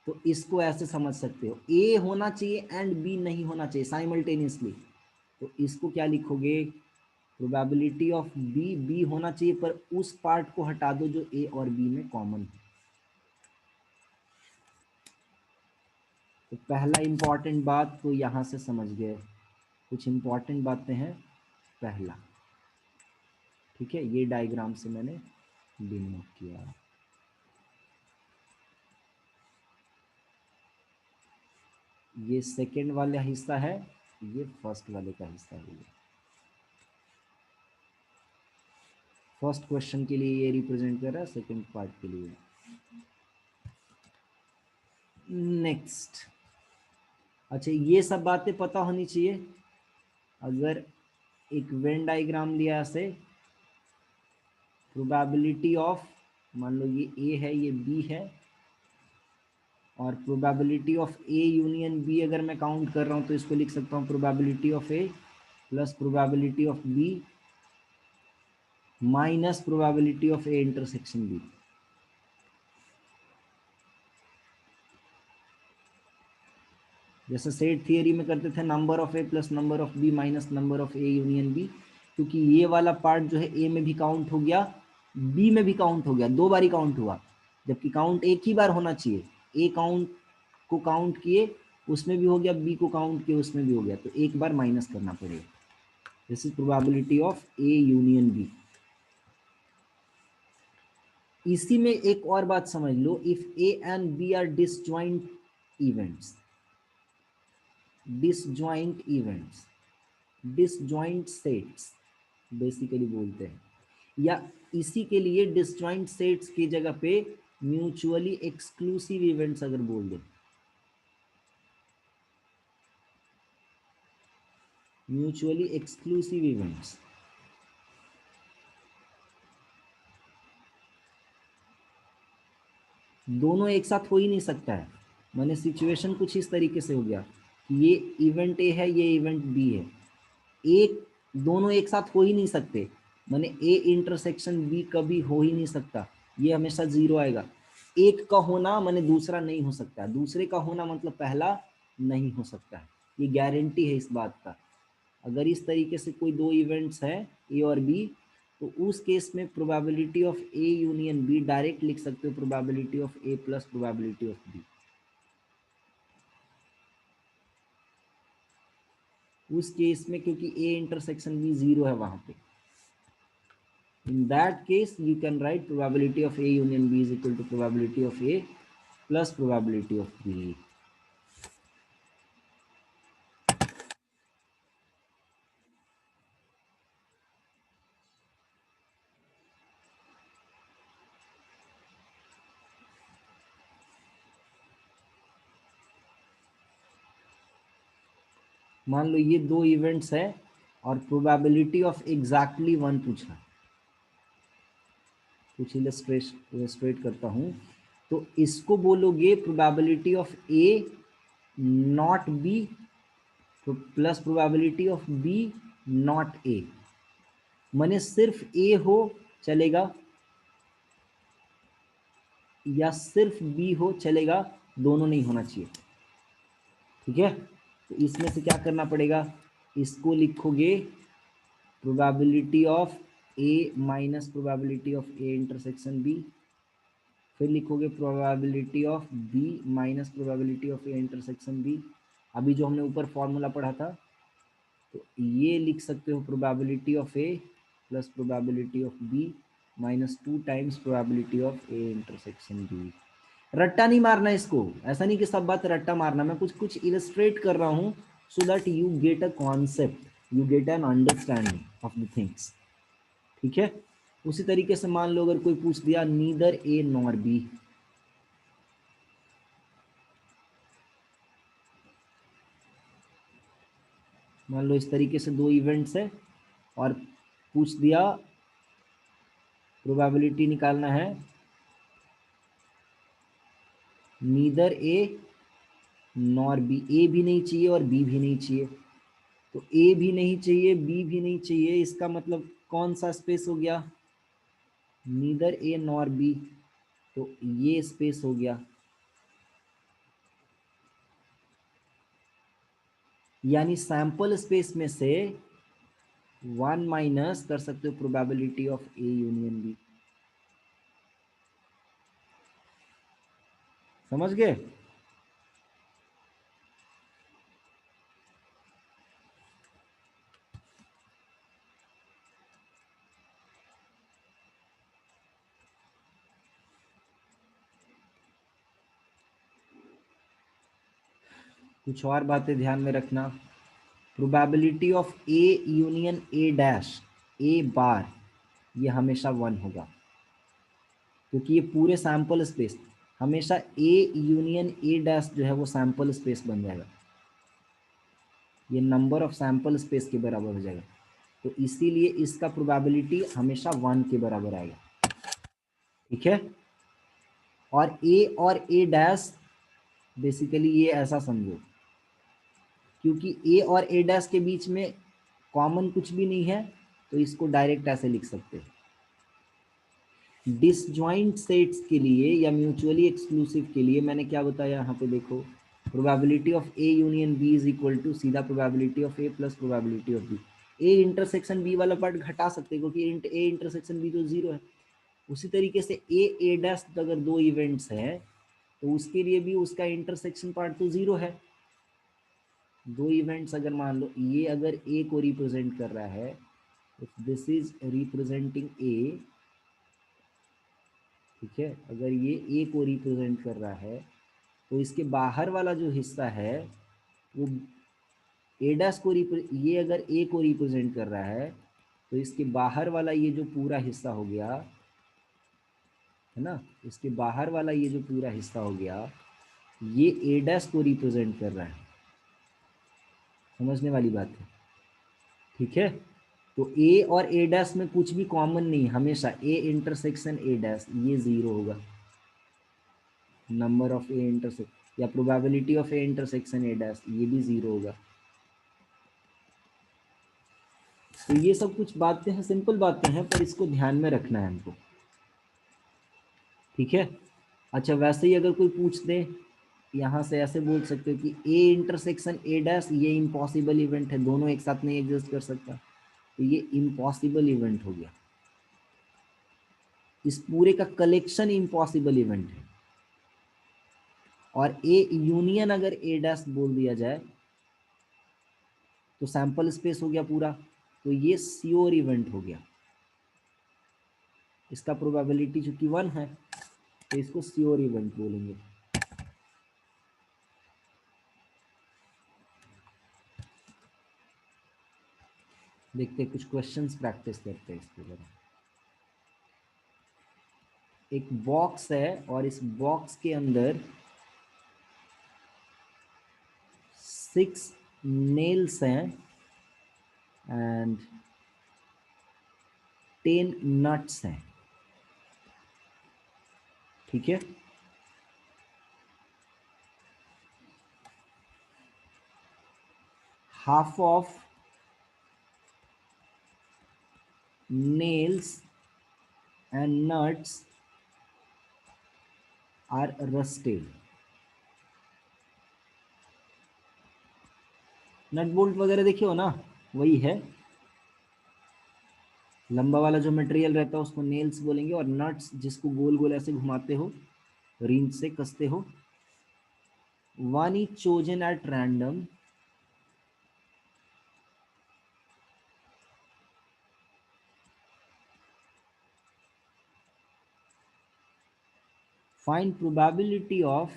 तो इसको ऐसे समझ सकते हो, ए होना चाहिए एंड बी नहीं होना चाहिए साइमल्टेनियसली। तो इसको क्या लिखोगे? प्रोबेबिलिटी ऑफ बी, बी होना चाहिए पर उस पार्ट को हटा दो जो ए और बी में कॉमन है। तो पहला इंपॉर्टेंट बात तो यहां से समझ गए, कुछ इंपॉर्टेंट बातें हैं पहला। ठीक है, ये डायग्राम से मैंने डिनोट किया। ये सेकेंड वाला हिस्सा है, ये फर्स्ट वाले का हिस्सा है। फर्स्ट क्वेश्चन के लिए ये रिप्रेजेंट कर रहा है, सेकेंड पार्ट के लिए। नेक्स्ट, अच्छा ये सब बातें पता होनी चाहिए। अगर एक वेन डायग्राम लिया से प्रोबेबिलिटी ऑफ, मान लो ये ए है ये बी है, और probability of A union B अगर मैं काउंट कर रहा हूँ तो इसको लिख सकता हूँ probability of A plus probability of B minus probability of A intersection B. जैसे सेट थियरी में करते थे number of A plus number of B minus number of A union B, क्योंकि ये वाला पार्ट जो है ए में भी काउंट हो गया बी में भी काउंट हो गया, 2 बारी काउंट हुआ, जबकि काउंट एक ही बार होना चाहिए। ए काउंट को काउंट किए उसमें भी हो गया, बी को काउंट किए उसमें भी हो गया, तो एक बार माइनस करना पड़ेगा। This is probability of A union B. इसी में एक और बात समझ लो, if A and B are disjoint events, disjoint events, disjoint sets basically बोलते हैं, या इसी के लिए डिसजॉइंट सेट्स की जगह पे म्यूचुअली एक्सक्लूसिव इवेंट्स अगर बोल दें, म्यूचुअली एक्सक्लूसिव इवेंट्स, दोनों एक साथ हो ही नहीं सकता है। मैंने सिचुएशन कुछ इस तरीके से हो गया कि ये इवेंट ए है ये इवेंट बी है, एक दोनों एक साथ हो ही नहीं सकते, मैंने ए इंटरसेक्शन बी कभी हो ही नहीं सकता, ये हमेशा 0 आएगा। एक का होना मैंने दूसरा नहीं हो सकता, दूसरे का होना मतलब पहला नहीं हो सकता है, ये गारंटी है इस बात का। अगर इस तरीके से कोई 2 इवेंट्स हैं ए और बी, तो उस केस में probability of A union B direct लिख सकते हो probability of A plus probability of B. उस केस में क्योंकि ए इंटरसेक्शन बी 0 है वहां पे, in that case you can write probability of A union B is equal to probability of A plus probability of B. मान लो ये 2 events है और प्रोबेबिलिटी ऑफ एग्जैक्टली 1 पूछा, कुछ इलस्ट्रेट करता हूं, तो इसको बोलोगे probability of A not B plus probability of B not A. माने सिर्फ ए हो चलेगा या सिर्फ बी हो चलेगा, दोनों नहीं होना चाहिए। ठीक है, तो इसमें से क्या करना पड़ेगा, इसको लिखोगे probability of A minus probability of A intersection B, फिर लिखोगे probability of B minus probability of A intersection B. अभी जो हमने ऊपर फॉर्मूला पढ़ा था, तो ये लिख सकते हो probability of A plus probability of B minus 2 times probability of A intersection B. रट्टा नहीं मारना इसको, ऐसा नहीं कि सब बात रट्टा मारना, मैं कुछ कुछ इलस्ट्रेट कर रहा हूँ so that you get a concept, you get an understanding of the things. ठीक है, उसी तरीके से मान लो अगर कोई पूछ दिया नीदर ए नॉर बी, मान लो इस तरीके से 2 इवेंट्स है और पूछ दिया प्रोबेबिलिटी निकालना है नीदर ए नॉर बी, ए भी नहीं चाहिए और बी भी नहीं चाहिए, तो ए भी नहीं चाहिए बी भी नहीं चाहिए, इसका मतलब कौन सा स्पेस हो गया, नीदर ए नॉर बी, तो ये स्पेस हो गया। यानी सैंपल स्पेस में से 1 माइनस कर सकते हो probability of A union B. समझ गए? कुछ और बातें ध्यान में रखना। Probability of A union A dash A bar, ये हमेशा 1 होगा, क्योंकि ये पूरे सैंपल स्पेस, हमेशा ए यूनियन ए डैश जो है वो सैंपल स्पेस बन जाएगा, ये नंबर ऑफ सैंपल स्पेस के बराबर हो जाएगा, तो इसीलिए इसका प्रोबेबिलिटी हमेशा 1 के बराबर आएगा। ठीक है, और ए डैश बेसिकली ये ऐसा समझो, क्योंकि ए और ए डैश के बीच में कॉमन कुछ भी नहीं है, तो इसको डायरेक्ट ऐसे लिख सकते हैं। डिसजॉइंट सेट्स के लिए या म्यूचुअली एक्सक्लूसिव के लिए मैंने क्या बताया यहाँ पे देखो, probability of A union B is equal to सीधा probability of A plus probability of B. A intersection B वाला पार्ट घटा सकते हैं, क्योंकि ए इंटरसेक्शन बी तो 0 है। उसी तरीके से ए डैश अगर 2 इवेंट्स हैं तो उसके लिए भी उसका इंटरसेक्शन पार्ट तो 0 है। 2 इवेंट्स अगर मान लो ये अगर ए को रिप्रेजेंट कर रहा है, इफ दिस इज रिप्रेजेंटिंग ए, ठीक है, अगर ये ए को रिप्रेजेंट कर रहा है तो इसके बाहर वाला जो हिस्सा है वो ए डैश को ये अगर ए को रिप्रेजेंट कर रहा है तो इसके बाहर वाला ये जो पूरा हिस्सा हो गया है ना, इसके बाहर वाला ये जो पूरा हिस्सा हो गया ये ए डैश को रिप्रेजेंट कर रहा है। समझने वाली बात है, ठीक है। तो ए और ए डैश में कुछ भी कॉमन नहीं, हमेशा ए इंटरसेक्शन ए डैश ये 0 होगा, नंबर ऑफ ए इंटरसेक्शन या probability of A intersection A dash ये भी 0 होगा। तो ये सब कुछ बातें हैं, सिंपल बातें हैं, पर इसको ध्यान में रखना है हमको, ठीक है। अच्छा, वैसे ही अगर कोई पूछ दे यहाँ से ऐसे बोल सकते हो कि ए इंटरसेक्शन ए डैश ये इम्पॉसिबल इवेंट है, दोनों एक साथ नहीं एग्जिस्ट कर सकता, तो ये इम्पॉसिबल इवेंट हो गया, इस पूरे का कलेक्शन इम्पॉसिबल इवेंट है। और ए यूनियन अगर ए डैश बोल दिया जाए तो सैंपल स्पेस हो गया पूरा, तो ये श्योर इवेंट हो गया, इसका प्रोबेबिलिटी चूंकि 1 है तो इसको श्योर इवेंट बोलेंगे। देखते हैं कुछ क्वेश्चंस प्रैक्टिस करते हैं इसके बारे में। एक बॉक्स है और इस बॉक्स के अंदर 6 नेल्स हैं एंड 10 नट्स हैं, ठीक है। Half of nails and nuts are rusted। Nut bolt वगैरह देखे हो ना, वही है, लंबा वाला जो मटेरियल रहता है उसको नेल्स बोलेंगे, और नट्स जिसको गोल गोल ऐसे घुमाते हो, रिंच से कसते हो। One is chosen at random find probability of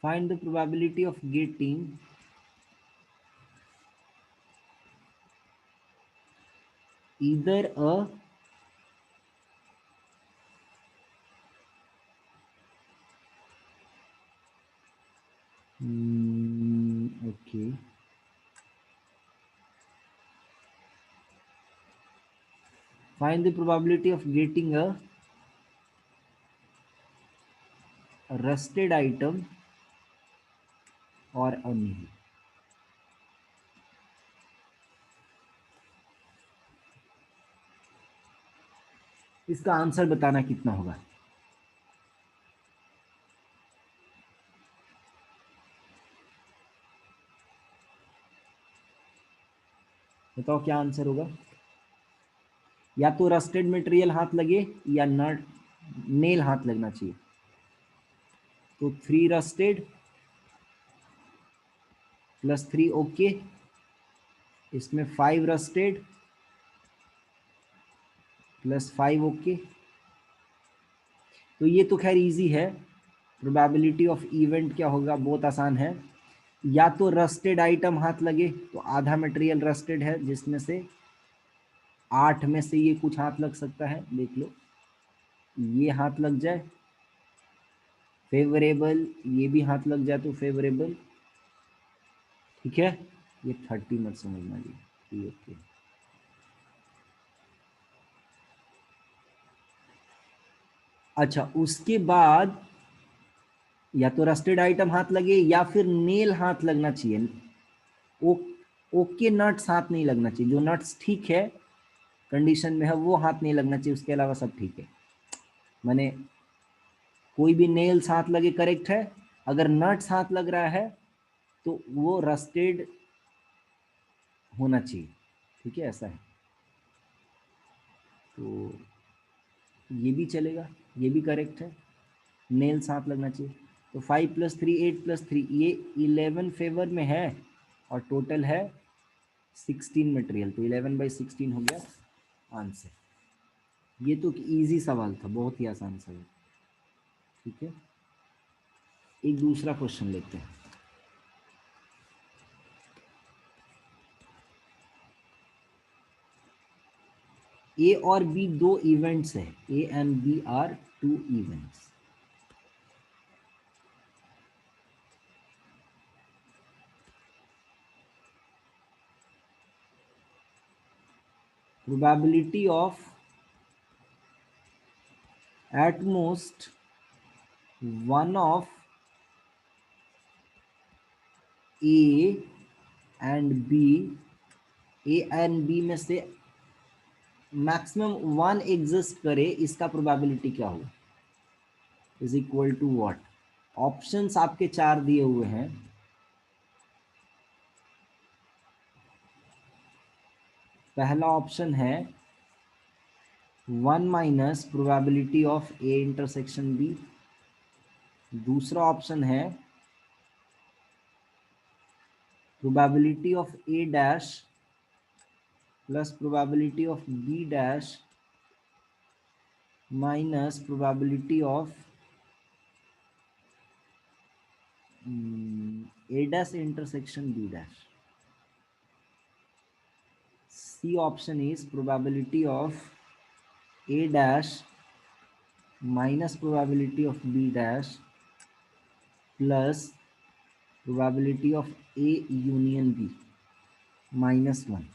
find the probability of getting either a okay, find the probability of getting a rusted item or a nil। इसका आंसर बताना कितना होगा। बताओ क्या आंसर होगा। या तो रस्टेड मटेरियल हाथ लगे या नट नेल हाथ लगना चाहिए। तो 3 रस्टेड प्लस 3 ओके, इसमें 5 रस्टेड प्लस 5 ओके। तो ये तो खैर इजी है। प्रोबेबिलिटी ऑफ इवेंट क्या होगा, बहुत आसान है। या तो रस्टेड आइटम हाथ लगे, तो आधा मटेरियल रस्टेड है, जिसमें से 8 में से ये कुछ हाथ लग सकता है। देख लो, ये हाथ लग जाए फेवरेबल, ये भी हाथ लग जाए तो फेवरेबल। ठीक है, ये 30 मत समझना जी, ओके। अच्छा, उसके बाद या तो रस्टेड आइटम हाथ लगे या फिर नेल हाथ लगना चाहिए। ओ, ओके नट्स हाथ नहीं लगना चाहिए। जो नट्स ठीक है कंडीशन में है वो हाथ नहीं लगना चाहिए, उसके अलावा सब ठीक है। माने कोई भी नेल्स हाथ लगे करेक्ट है। अगर नट्स हाथ लग रहा है तो वो रस्टेड होना चाहिए। ठीक है, ऐसा है। तो ये भी चलेगा, ये भी करेक्ट है, नेल्स हाथ लगना चाहिए। तो 5 + 3 8 + 3 ये 11 फेवर में है और टोटल है 16 मटेरियल। तो 11/16 हो गया आंसर। ये तो इजी सवाल था, बहुत ही आसान सवाल। ठीक है, एक दूसरा क्वेश्चन लेते हैं। ए और बी दो इवेंट्स है, A and B are 2 events. Probability of at most one of A and B, A and B में से मैक्सिमम 1 एग्जिस्ट करे, इसका प्रोबेबिलिटी क्या होगा, is equal to what. Options आपके 4 दिए हुए हैं। पहला ऑप्शन है 1 minus probability of A intersection B. दूसरा ऑप्शन है probability of A dash plus probability of B dash minus probability of A dash intersection B dash. C option is probability of A dash minus probability of B dash plus probability of A union B -1.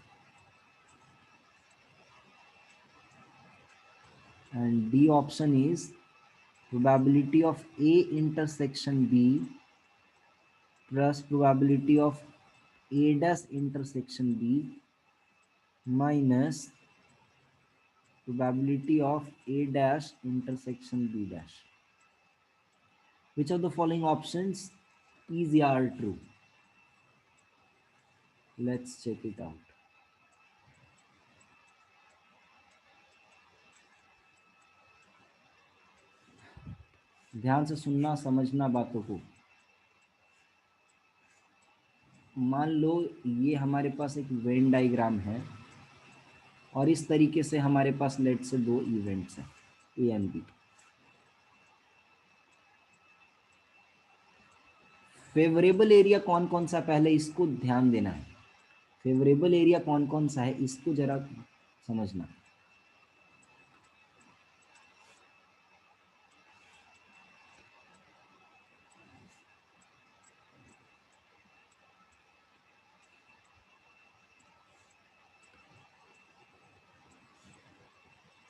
And D option is probability of A intersection B plus probability of A dash intersection B minus probability of A dash intersection B dash. Which of the following options is or true? Let's check it out. ध्यान से सुनना, समझना बातों को। मान लो ये हमारे पास एक वेन डायग्राम है और इस तरीके से हमारे पास लेट से 2 इवेंट्स हैं A and B. Favourable area कौन कौन सा, पहले इसको ध्यान देना है। फेवरेबल एरिया कौन कौन सा है इसको जरा समझना।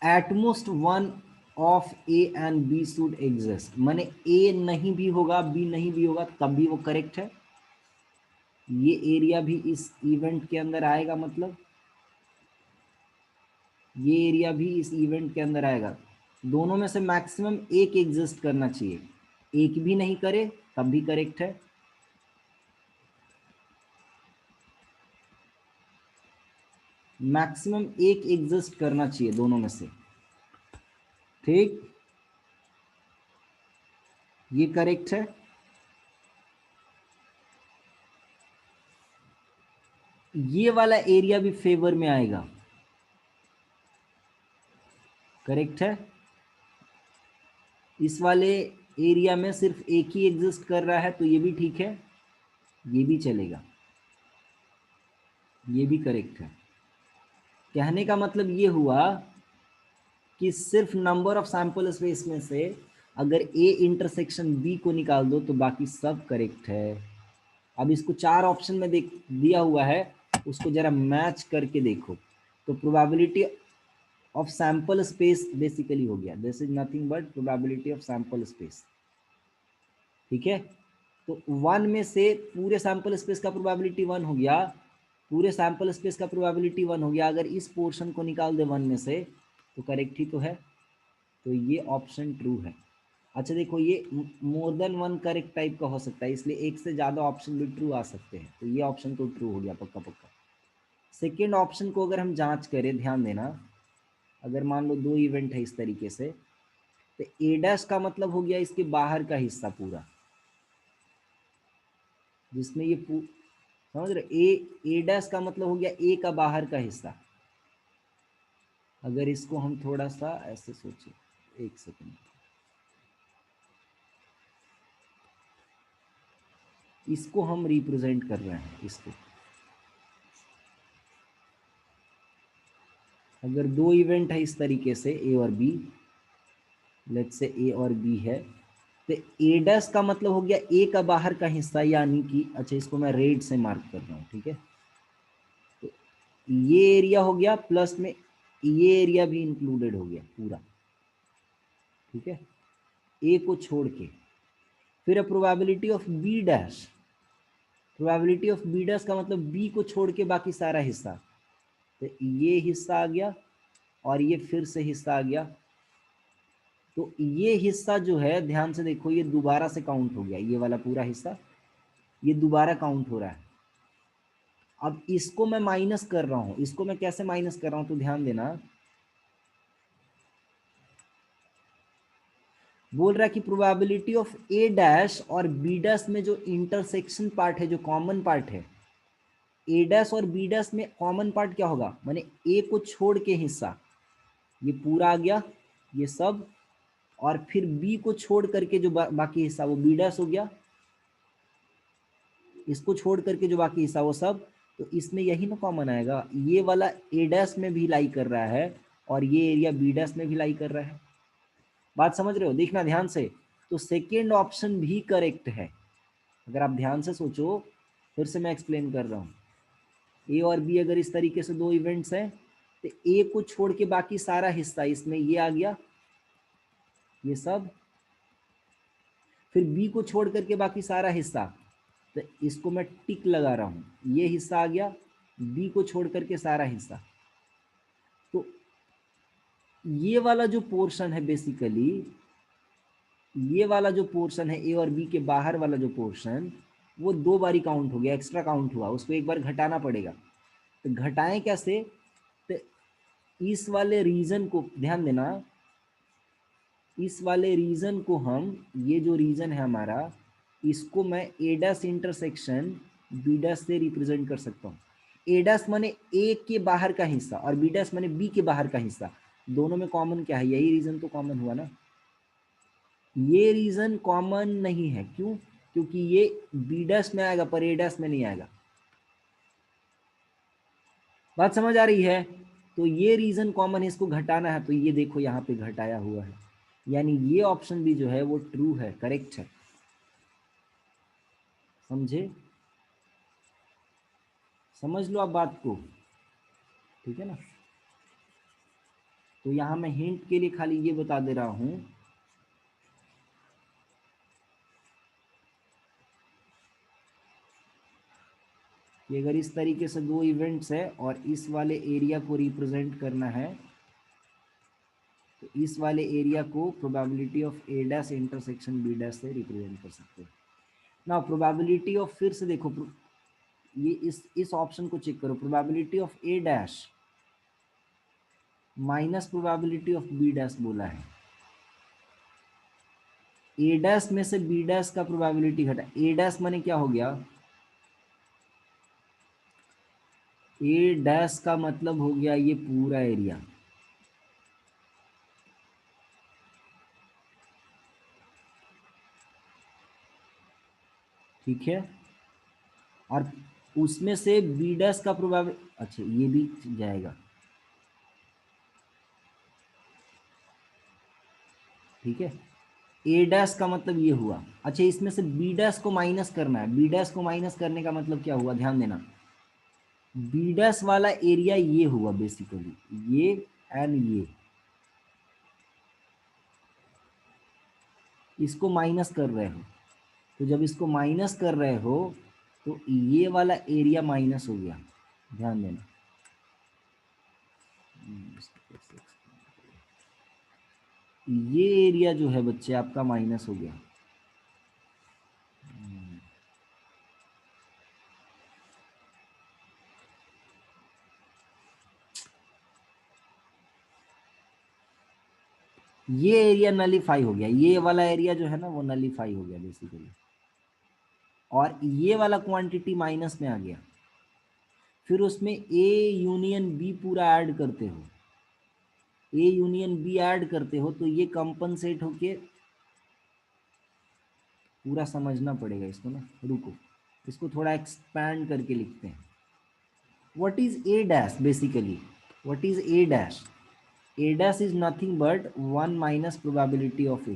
At most 1 of A and B should exist. माने ए नहीं भी होगा, बी नहीं भी होगा, तब भी वो करेक्ट है। ये एरिया भी इस इवेंट के अंदर आएगा, मतलब ये एरिया भी इस इवेंट के अंदर आएगा। दोनों में से मैक्सिमम एक एग्जिस्ट करना चाहिए। एक भी नहीं करे तब भी करेक्ट है। मैक्सिमम एक एग्जिस्ट करना चाहिए दोनों में से, ठीक, ये करेक्ट है। ये वाला एरिया भी फेवर में आएगा, करेक्ट है। इस वाले एरिया में सिर्फ एक ही एग्जिस्ट कर रहा है तो ये भी ठीक है, ये भी चलेगा, ये भी करेक्ट है। कहने का मतलब ये हुआ कि सिर्फ नंबर ऑफ सैंपल स्पेस में से अगर ए इंटरसेक्शन बी को निकाल दो तो बाकी सब करेक्ट है। अब इसको 4 ऑप्शन में देख दिया हुआ है, उसको जरा मैच करके देखो तो probability of sample space basically हो गया, this is nothing but probability of sample space, ठीक है। तो 1 में से पूरे सैंपल स्पेस का प्रोबेबिलिटी 1 हो गया, पूरे सैंपल स्पेस का प्रोबेबिलिटी 1 हो गया। अगर इस पोर्शन को निकाल दे 1 में से तो करेक्ट ही तो है, तो ये ऑप्शन ट्रू है। अच्छा देखो, ये मोर देन 1 करेक्ट टाइप का हो सकता है, इसलिए एक से ज़्यादा ऑप्शन भी ट्रू आ सकते हैं, तो ये ऑप्शन तो ट्रू हो गया पक्का पक्का। सेकेंड ऑप्शन को अगर हम जांच करें, ध्यान देना, अगर मान लो 2 इवेंट है इस तरीके से, तो ए डैश का मतलब हो गया इसके बाहर का हिस्सा पूरा, जिसमें ये समझ रहे, ए डैश का मतलब हो गया ए का बाहर का हिस्सा। अगर इसको हम थोड़ा सा ऐसे सोचे, एक सेकंड, इसको हम रिप्रेजेंट कर रहे हैं, इसको अगर 2 इवेंट है इस तरीके से ए और बी, लेट्स से ए और बी है, तो ए डैश का मतलब हो गया ए का बाहर का हिस्सा, यानी कि अच्छा इसको मैं रेड से मार्क कर रहा हूँ, ठीक है। तो ये एरिया हो गया, प्लस में ये एरिया भी इंक्लूडेड हो गया पूरा, ठीक है, ए को छोड़ के। फिर probability of B dash, probability of B dash का मतलब बी को छोड़ के बाकी सारा हिस्सा, तो ये हिस्सा आ गया और ये फिर से हिस्सा आ गया। तो ये हिस्सा जो है, ध्यान से देखो, ये दोबारा से काउंट हो गया, ये वाला पूरा हिस्सा ये दोबारा काउंट हो रहा है। अब इसको मैं माइनस कर रहा हूं, इसको मैं कैसे माइनस कर रहा हूं, तो ध्यान देना, बोल रहा है कि प्रोबेबिलिटी ऑफ ए डैश और बी डैश में जो इंटरसेक्शन पार्ट है, जो कॉमन पार्ट है, ए डैश और बी डैश में कॉमन पार्ट क्या होगा, माने ए को छोड़ के हिस्सा, ये पूरा आ गया ये सब, और फिर बी को छोड़ करके जो बाकी हिस्सा वो बी डैश हो गया, इसको छोड़ करके जो बाकी हिस्सा वो सब, तो इसमें यही ना कॉमन आएगा, ये वाला ए डैश में भी लाई कर रहा है और ये एरिया बी डैश में भी लाई कर रहा है। बात समझ रहे हो, देखना ध्यान से। तो सेकेंड ऑप्शन भी करेक्ट है, अगर आप ध्यान से सोचो, फिर से मैं एक्सप्लेन कर रहा हूँ। ए और बी अगर इस तरीके से 2 इवेंट्स हैं, तो ए को छोड़ के बाकी सारा हिस्सा, इसमें ये आ गया ये सब, फिर बी को छोड़ करके बाकी सारा हिस्सा, तो इसको मैं टिक लगा रहा हूँ, ये हिस्सा आ गया, बी को छोड़ करके सारा हिस्सा। तो ये वाला जो पोर्शन है, बेसिकली ये वाला जो पोर्शन है ए और बी के बाहर वाला जो पोर्शन, वो 2 बारी काउंट हो गया, एक्स्ट्रा काउंट हुआ, उसको एक बार घटाना पड़ेगा। तो घटाएं कैसे, तो इस वाले रीजन को ध्यान देना, इस वाले रीजन को हम, ये जो रीजन है हमारा, इसको मैं ए डैश इंटरसेक्शन बी डैश से रिप्रेजेंट कर सकता हूँ। ए डैश माने ए के बाहर का हिस्सा और बी डैश माने बी के बाहर का हिस्सा, दोनों में कॉमन क्या है, यही रीजन तो कॉमन हुआ ना। ये रीजन कॉमन नहीं है, क्यों, क्योंकि ये बी डैश में आएगा पर ए डैश में नहीं आएगा। बात समझ आ रही है, तो ये रीजन कॉमन है, इसको घटाना है, तो ये देखो यहाँ पे घटाया हुआ है, यानी ये ऑप्शन भी जो है वो ट्रू है, करेक्ट है, समझे, समझ लो आप बात को, ठीक है ना। तो यहाँ मैं हिंट के लिए खाली ये बता दे रहा हूं कि अगर इस तरीके से 2 इवेंट्स है और इस वाले एरिया को रिप्रेजेंट करना है, तो इस वाले एरिया को probability of A dash intersection B dash से रिप्रेजेंट कर सकते हैं ना। प्रोबेबिलिटी ऑफ, फिर से देखो, ये इस ऑप्शन को चेक करो, probability of A dash minus probability of B dash बोला है। ए डैश में से बी डैश का प्रोबेबिलिटी घटा, ए डैश माने क्या हो गया, ए डैश का मतलब हो गया ये पूरा एरिया, ठीक है, और उसमें से बी डैश का प्रोबेबिलिटी, अच्छा ये भी जाएगा, ठीक है। ए डैश का मतलब ये हुआ, अच्छा इसमें से बी डैश को माइनस करना है, बी डैश को माइनस करने का मतलब क्या हुआ, ध्यान देना, बी डैश वाला एरिया ये हुआ बेसिकली, ये एंड ये, इसको माइनस कर रहे हो, तो जब इसको माइनस कर रहे हो तो ये वाला एरिया माइनस हो गया, ध्यान देना। ये एरिया जो है बच्चे आपका माइनस हो गया, ये एरिया नलीफाई हो गया, ये वाला एरिया जो है ना वो नलीफाई हो गया बेसिकली, और ये वाला क्वांटिटी माइनस में आ गया। फिर उसमें ए यूनियन बी पूरा ऐड करते हो, ए यूनियन बी ऐड करते हो तो ये कंपनसेट होके, पूरा समझना पड़ेगा इसको ना, रुको इसको थोड़ा एक्सपैंड करके लिखते हैं। What is a dash basically, what is a dash, a dash is nothing but 1 minus probability of a.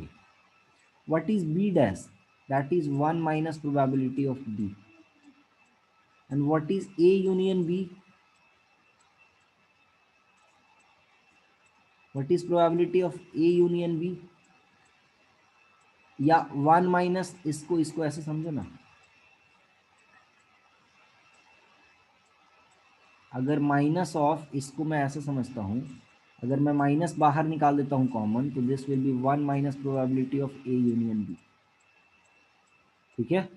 What is b dash, that is 1 minus probability of b. And what is a union b, what is probability of a union b, या 1 minus, इसको ऐसे समझो ना, अगर minus of, इसको मैं ऐसे समझता हूँ, अगर मैं माइनस बाहर निकाल देता हूँ कॉमन, तो this will be 1 minus probability of A union B, ठीक है।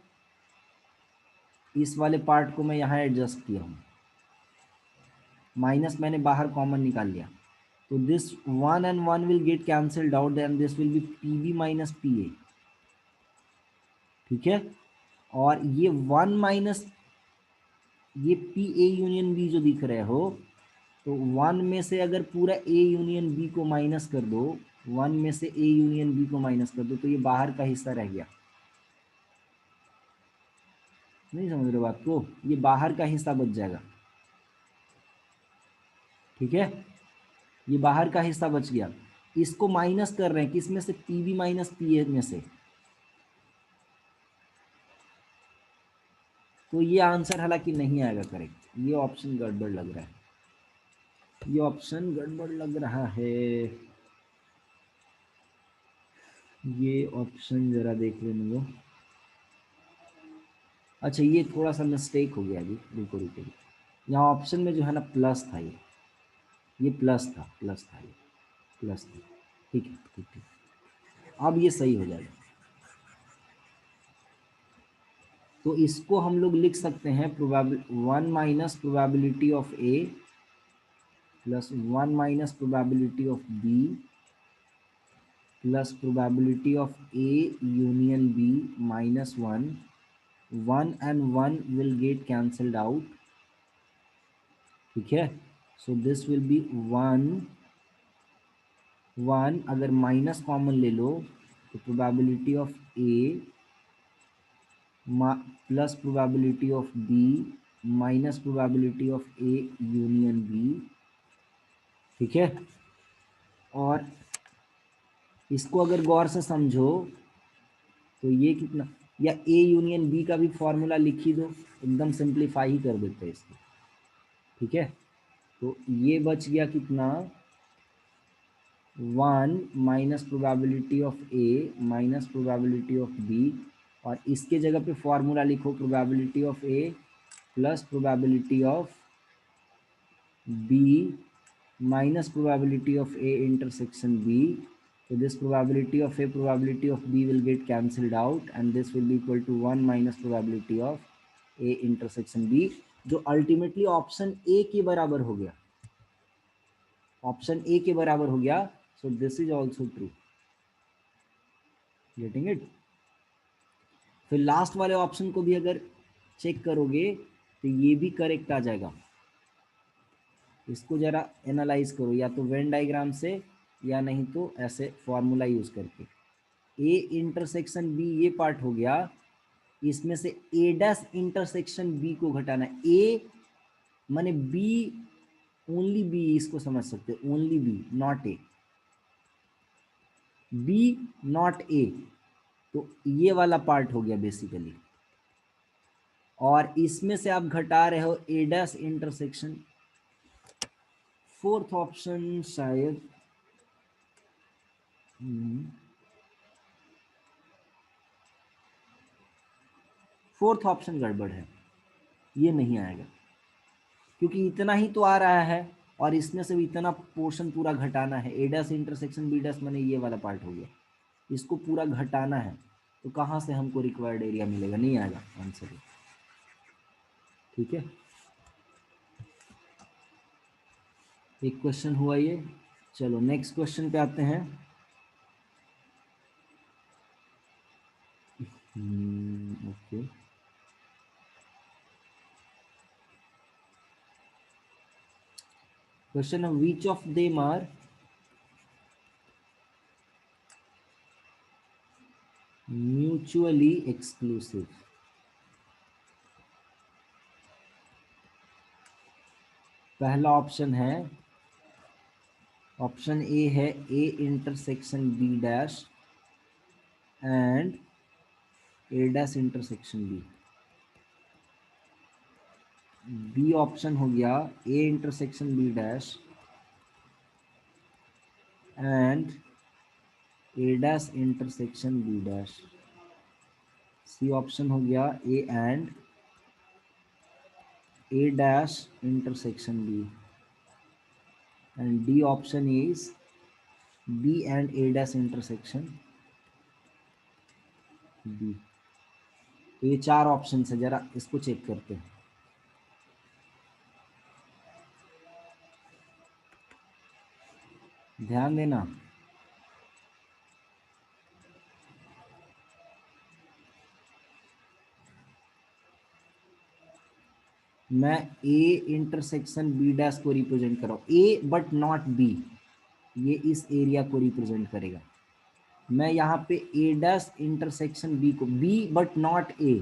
इस वाले पार्ट को मैं यहाँ एडजस्ट किया हूँ, माइनस मैंने बाहर कॉमन निकाल लिया, तो this 1 and 1 will get cancelled out and this will be pb minus pa, ठीक है। और ये 1 माइनस ये पी ए यूनियन बी जो दिख रहे हो, तो 1 में से अगर पूरा ए यूनियन बी को माइनस कर दो, 1 में से ए यूनियन बी को माइनस कर दो, तो ये बाहर का हिस्सा रह गया, नहीं समझ रहे बात को, ये बाहर का हिस्सा बच जाएगा, ठीक है, ये बाहर का हिस्सा बच गया। इसको माइनस कर रहे हैं किस में से, पीबी माइनस पी ए में से, तो ये आंसर हालांकि नहीं आएगा करेक्ट, ये ऑप्शन गड़बड़ लग रहा है, ये ऑप्शन गड़बड़ लग रहा है, ये ऑप्शन जरा देख लेने दो। अच्छा ये थोड़ा सा मिस्टेक हो गया जी, रुको रुको, यहाँ ऑप्शन में जो है ना प्लस था, ये प्लस था, ये प्लस था, ठीक है ठीक ठीक, अब ये सही हो जाएगा। तो इसको हम लोग लिख सकते हैं 1 minus probability of A plus 1 minus probability of B plus probability of A union B minus 1, 1 and 1 will get cancelled out, ठीक है। सो दिस विल बी 1 1, अगर माइनस कॉमन ले लो तो probability of A plus probability of B minus probability of A union B, ठीक है। और इसको अगर गौर से समझो तो ये कितना, या ए यूनियन बी का भी फॉर्मूला लिख ही दो, एकदम सिंप्लीफाई ही कर देते हैं इसको, ठीक है। तो ये बच गया कितना, 1 minus probability of A minus probability of B, और इसके जगह पे फॉर्मूला लिखो probability of A plus probability of B minus probability of A intersection B, so this probability of a probability of b will get cancelled out and this will be equal to 1 minus probability of a intersection b, जो ultimately option A के बराबर हो गया, option A के बराबर हो गया, so this is also true. Getting it? फिर लास्ट वाले ऑप्शन को भी अगर चेक करोगे तो ये भी करेक्ट आ जाएगा। इसको जरा एनालाइज करो, या तो वेन डायग्राम से या नहीं तो ऐसे फॉर्मूला यूज करके। ए इंटरसेक्शन बी ये पार्ट हो गया, इसमें से ए डैश इंटरसेक्शन बी को घटाना है। ए माने बी, ओनली बी, इसको समझ सकते हो, only B not A, B not A, तो ये वाला पार्ट हो गया बेसिकली। और इसमें से आप घटा रहे हो ए डैश इंटरसेक्शन। फोर्थ ऑप्शन शायद फोर्थ ऑप्शन गड़बड़ है, ये नहीं आएगा क्योंकि इतना ही तो आ रहा है और इसमें से भी इतना पोर्शन पूरा घटाना है। A dash intersection B dash माने ये वाला पार्ट हो गया, इसको पूरा घटाना है, तो कहाँ से हमको रिक्वायर्ड एरिया मिलेगा? नहीं आएगा आंसर। ठीक है, एक क्वेश्चन हुआ ये। चलो नेक्स्ट क्वेश्चन पे आते हैं। ओके, क्वेश्चन है which of them are mutually exclusive? पहला ऑप्शन है, ऑप्शन ए है A intersection B dash and A dash intersection B. B option हो गया A intersection B dash and A dash intersection B dash. C option हो गया A and A dash intersection B, and D option is B and A dash intersection B। तो ये चार option है, जरा इसको चेक करते हैं। ध्यान देना, मैं A इंटरसेक्शन B डैश को रिप्रेजेंट कर रहा हूँ, A बट नॉट B, ये इस एरिया को रिप्रेजेंट करेगा। मैं यहाँ पे A डैश इंटरसेक्शन B को, B बट नॉट A,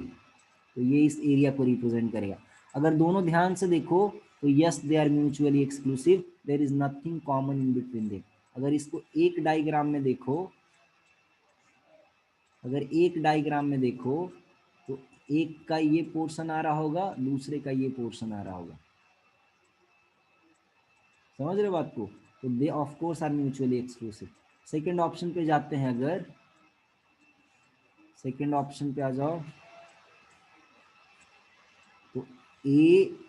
तो ये इस एरिया को रिप्रेजेंट करेगा। अगर दोनों ध्यान से देखो तो yes they are mutually exclusive, there is nothing common in between them. अगर इसको एक डायग्राम में देखो, अगर एक डायग्राम में देखो तो एक का ये पोर्शन आ रहा होगा, दूसरे का ये पोर्शन आ रहा होगा। समझ रहे बात को? तो they of course are mutually exclusive. Second option पे जाते हैं, अगर सेकंड ऑप्शन पे आ जाओ तो ए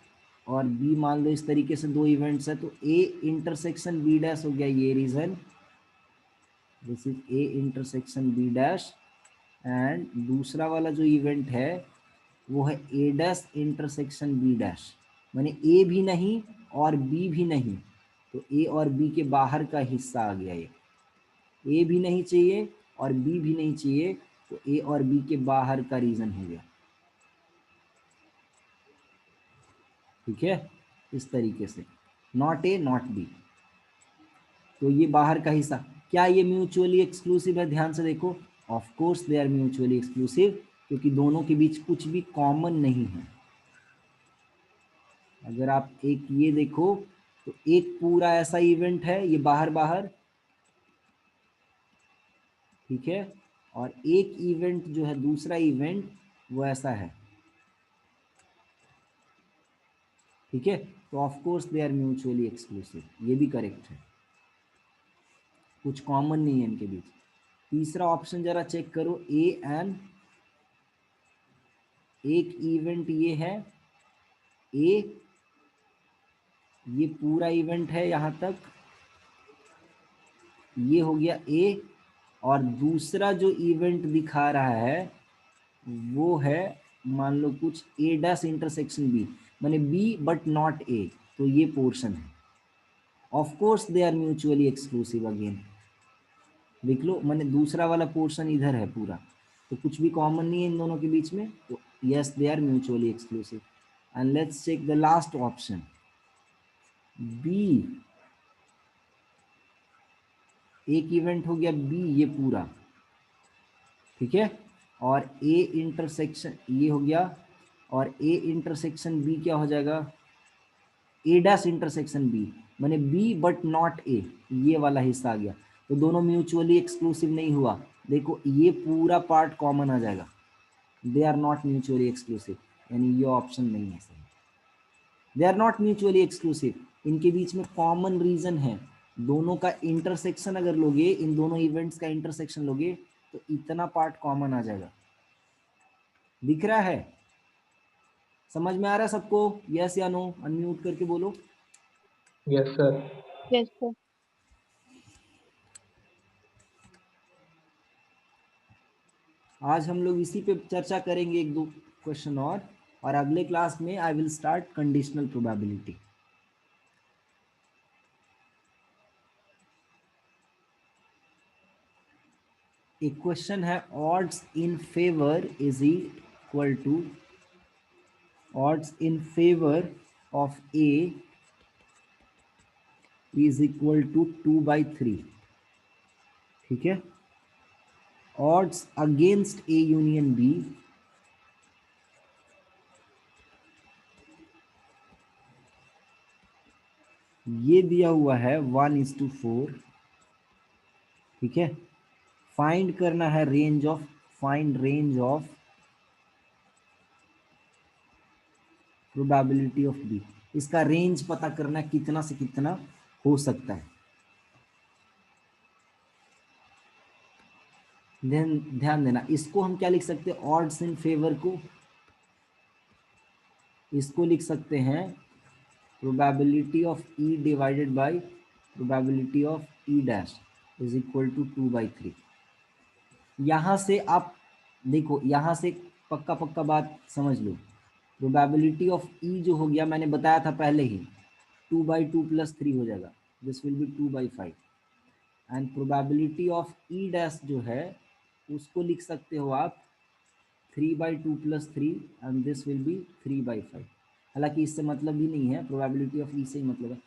और बी मान लो इस तरीके से दो इवेंट्स है, तो ए इंटरसेक्शन बी डैश हो गया ये region, this is A intersection B dash, and दूसरा वाला जो इवेंट है वो है A dash intersection B dash, माने ए भी नहीं और बी भी नहीं, तो ए और बी के बाहर का हिस्सा आ गया। ये ए भी नहीं चाहिए और बी भी नहीं चाहिए, तो ए और बी के बाहर का रीजन हो गया। ठीक है, इस तरीके से नॉट ए नॉट बी, तो ये बाहर का हिस्सा। क्या ये म्यूचुअली एक्सक्लूसिव है? ध्यान से देखो, of course they are mutually exclusive, क्योंकि दोनों के बीच कुछ भी कॉमन नहीं है। अगर आप एक ये देखो तो एक पूरा ऐसा इवेंट है, ये बाहर बाहर, ठीक है, और एक इवेंट जो है दूसरा इवेंट वो ऐसा है। ठीक है, तो of course they are mutually exclusive, ये भी करेक्ट है, कुछ कॉमन नहीं है इनके बीच। तीसरा ऑप्शन जरा चेक करो, ए एंड एक इवेंट ये है, ए ये पूरा इवेंट है यहां तक, ये हो गया ए, और दूसरा जो इवेंट दिखा रहा है वो है मान लो कुछ ए डैश इंटरसेक्शन बी, माने बी बट नॉट ए, तो ये पोर्शन है। Of course they are mutually exclusive again, लिख लो, मैंने दूसरा वाला पोर्शन इधर है पूरा, तो कुछ भी कॉमन नहीं है इन दोनों के बीच में, तो yes they are mutually exclusive. And let's check the last option B, एक इवेंट हो गया बी ये पूरा, ठीक है, और ए इंटरसेक्शन ये हो गया, और ए इंटरसेक्शन बी क्या हो जाएगा, ए डैश इंटरसेक्शन बी, माने बी बट नॉट ए, ये वाला हिस्सा आ गया, तो दोनों म्यूचुअली एक्सक्लूसिव नहीं हुआ, देखो ये पूरा पार्ट कॉमन आ जाएगा, they are not mutually exclusive, यानी ये ऑप्शन नहीं है सही, they are not mutually exclusive, इनके बीच में कॉमन रीजन है, दोनों का इंटरसेक्शन अगर लोगे, इन दोनों इवेंट्स का इंटरसेक्शन लोगे तो इतना पार्ट कॉमन आ जाएगा, दिख रहा है, समझ में आ रहा है सबको, यस या नो, अनम्यूट करके बोलो। Yes sir. Yes, sir. आज हम लोग इसी पे चर्चा करेंगे, एक दो क्वेश्चन और अगले क्लास में I will start conditional probability. एक क्वेश्चन है, odds in favour is equal to, odds in favor of A is equal to 2/3, ठीक है, odds against A union B ये दिया हुआ है 1:4, ठीक है, फाइंड करना है range of, find range of probability of B, इसका रेंज पता करना है कितना से कितना हो सकता है। ध्यान देना, इसको हम क्या लिख सकते हैं, ऑड्स इन फेवर को, इसको लिख सकते हैं probability of E divided by probability of E dash is equal to 2/3। यहां से आप देखो, यहां से पक्का पक्का बात समझ लो, प्रोबेबिलिटी ऑफ ई जो हो गया मैंने बताया था पहले ही, 2/2 + 3 हो जाएगा, this will B 2/5, and probability of E dash जो है उसको लिख सकते हो आप 3/2 + 3 एंड दिस विल बी 3/5। हालांकि इससे मतलब भी नहीं है, प्रोबेबिलिटी ऑफ ई से ही मतलब है,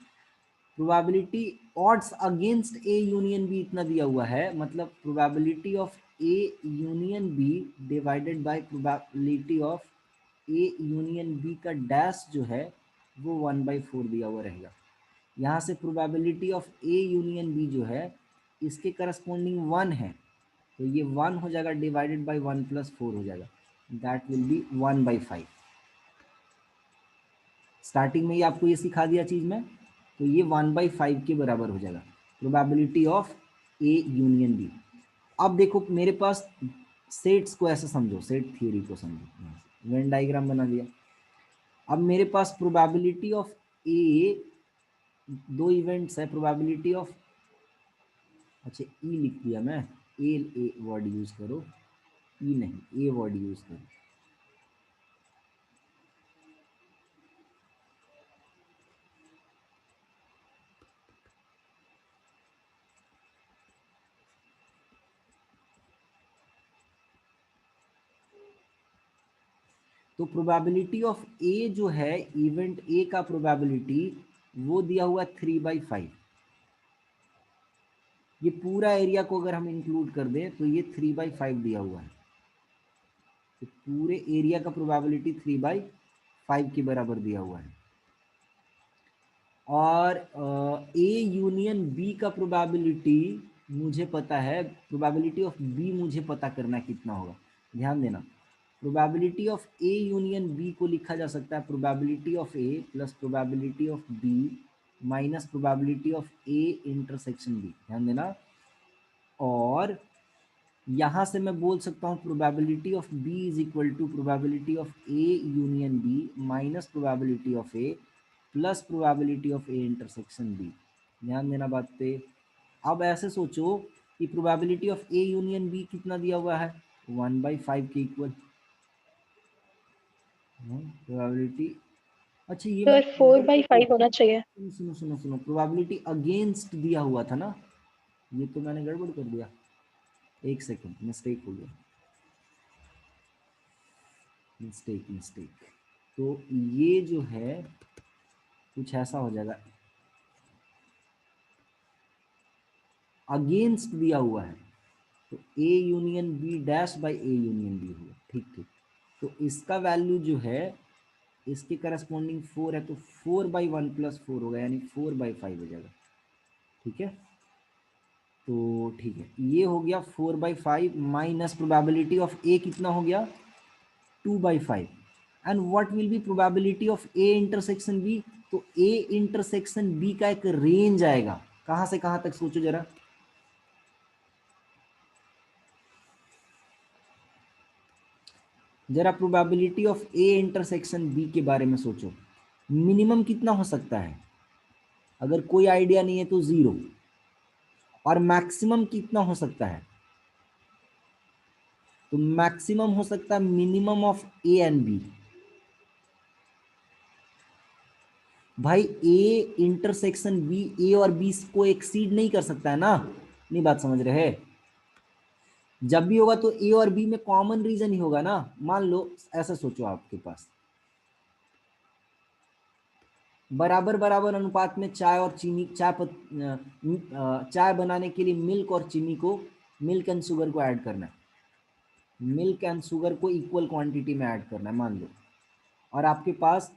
probability odds against A union B इतना दिया हुआ है, मतलब probability of A union B divided by probability of A union B का डैश जो है वो 1/4 दिया हुआ रहेगा। यहाँ से probability of A union B जो है इसके करस्पॉन्डिंग 1 है, तो ये 1 हो जाएगा डिवाइडेड बाय 1 + 4 हो जाएगा, दैट विल बी 1/5। स्टार्टिंग में ही आपको ये सिखा दिया चीज में, तो ये 1/5 के बराबर हो जाएगा probability of A union B. अब देखो मेरे पास सेट्स को ऐसे समझो, सेट थ्योरी को समझो, वेन डायग्राम बना दिया। अब मेरे पास प्रोबेबिलिटी ऑफ ए, दो इवेंट्स है, प्रोबेबिलिटी ऑफ, अच्छा ई लिख दिया मैं, ए वर्ड यूज करो, ई नहीं ए वर्ड यूज करो, तो प्रोबेबिलिटी ऑफ ए जो है, इवेंट ए का प्रोबेबिलिटी वो दिया हुआ 3/5, ये पूरा एरिया को अगर हम इंक्लूड कर दें तो ये 3/5 दिया हुआ है, तो पूरे एरिया का प्रोबेबिलिटी 3/5 के बराबर दिया हुआ है। और ए यूनियन बी का प्रोबेबिलिटी मुझे पता है, प्रोबेबिलिटी ऑफ बी मुझे पता करना कितना होगा, ध्यान देना, probability of A union B को लिखा जा सकता है probability of A plus probability of B minus probability of A intersection B, ध्यान देना। और यहां से मैं बोल सकता हूं probability of B is equal to probability of A union B minus probability of A plus probability of A intersection B, ध्यान देना बात पे। अब ऐसे सोचो कि probability of A union B कितना दिया हुआ है, 1/5 के इक्वल, प्रोबेबिलिटी अच्छा ये सर 4/5 होना चाहिए। सुनो सुनो सुनो सुनो, प्रोबेबिलिटी अगेंस्ट दिया हुआ था ना, ये तो मैंने गड़बड़ कर दिया, एक सेकंड, मिस्टेक हो गया, मिस्टेक। तो ये जो है कुछ ऐसा हो जाएगा, अगेंस्ट दिया हुआ है, तो A union B dash by A union B हुआ, ठीक। तो इसका वैल्यू जो है इसके करस्पॉन्डिंग 4 है, तो 4/1 + 4 होगा, यानी 4/5 हो जाएगा, ठीक है। तो ठीक है, ये हो गया 4/5 माइनस प्रोबेबिलिटी ऑफ ए कितना हो गया 2/5, and what will be probability of A intersection B, तो ए इंटरसेक्शन बी का एक रेंज आएगा, कहां से कहां तक सोचो जरा, जरा probability of A intersection B के बारे में सोचो, मिनिमम कितना हो सकता है, अगर कोई आइडिया नहीं है तो 0, और मैक्सिमम कितना हो सकता है, तो मैक्सिमम हो सकता है minimum of A and B. भाई ए इंटरसेक्शन बी ए और बी को एक्सीड नहीं कर सकता है ना, नहीं बात समझ रहे हैं, जब भी होगा तो ए और बी में कॉमन रीजन ही होगा ना। मान लो ऐसा सोचो, आपके पास बराबर बराबर अनुपात में चाय और चीनी, चाय बनाने के लिए मिल्क और चीनी को, मिल्क एंड शुगर को ऐड करना है, मिल्क एंड शुगर को इक्वल क्वांटिटी में ऐड करना है मान लो, और आपके पास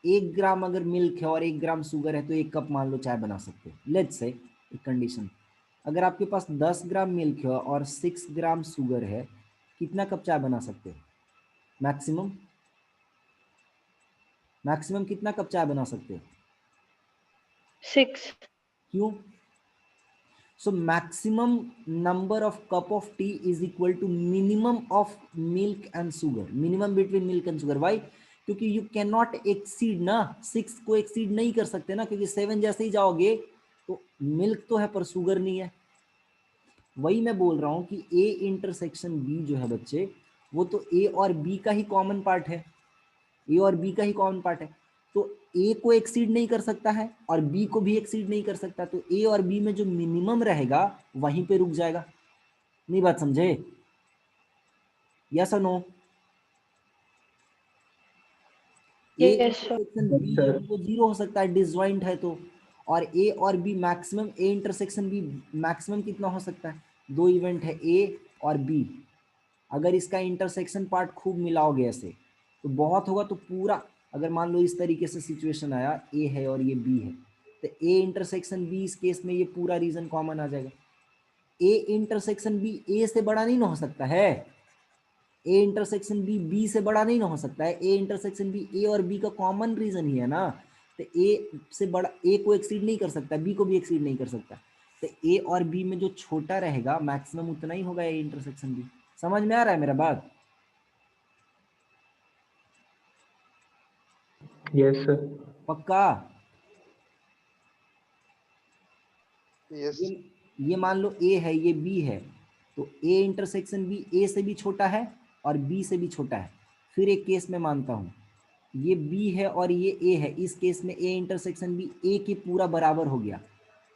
1 ग्राम अगर मिल्क है और 1 ग्राम शुगर है, तो 1 कप मान लो चाय बना सकते हो, लेट्स से एक कंडीशन। अगर आपके पास 10 ग्राम मिल्क है और 6 ग्राम शुगर है, कितना कप चाय बना सकते हो, मैक्सिमम कितना कप चाय बना सकते हो, 6। क्यों, so maximum number of cup of tea is equal to minimum of milk and sugar, minimum between milk and sugar, why, क्योंकि you cannot exceed ना, 6 को exceed नहीं कर सकते ना, क्योंकि 7 जैसे ही जाओगे तो मिल्क तो है पर शुगर नहीं है। वही मैं बोल रहा हूं कि ए इंटरसेक्शन बी जो है बच्चे, वो तो ए और बी का ही कॉमन पार्ट है, ए और बी का ही कॉमन पार्ट है, तो ए को एक्सीड नहीं कर सकता है और बी को भी एक्सीड नहीं कर सकता, तो ए और बी में जो मिनिमम रहेगा वहीं पे रुक जाएगा, नहीं बात समझे, यस और नो, ए यस सर। इंटरसेक्शन बी जो है वो 0 हो सकता है, डिसजॉइंट है तो, और ए और B maximum, A intersection B maximum कितना हो सकता है, 2 इवेंट है ए और बी, अगर इसका इंटरसेक्शन पार्ट खूब मिलाओगे ऐसे तो बहुत होगा, तो पूरा, अगर मान लो इस तरीके से सिचुएशन आया, ए है और ये बी है, तो ए इंटरसेक्शन बी इस केस में ये पूरा रीजन कॉमन आ जाएगा, ए इंटरसेक्शन बी ए से बड़ा नहीं ना हो सकता है, ए इंटरसेक्शन बी बी से बड़ा नहीं ना हो सकता है, ए इंटरसेक्शन बी ए और बी का कॉमन रीजन ही है ना, तो ए से बड़ा, ए को एक्सीड नहीं कर सकता, बी को भी एक्सीड नहीं कर सकता, तो ए और बी में जो छोटा रहेगा मैक्सिमम उतना ही होगा ए इंटरसेक्शन बी। समझ में आ रहा है मेरा बात, यस सर। पक्का, यस ये मान लो ए है ये बी है, तो ए इंटरसेक्शन बी ए से भी छोटा है और बी से भी छोटा है, फिर एक केस में मानता हूं ये बी है और ये ए है, इस केस में ए इंटरसेक्शन बी ए के पूरा बराबर हो गया,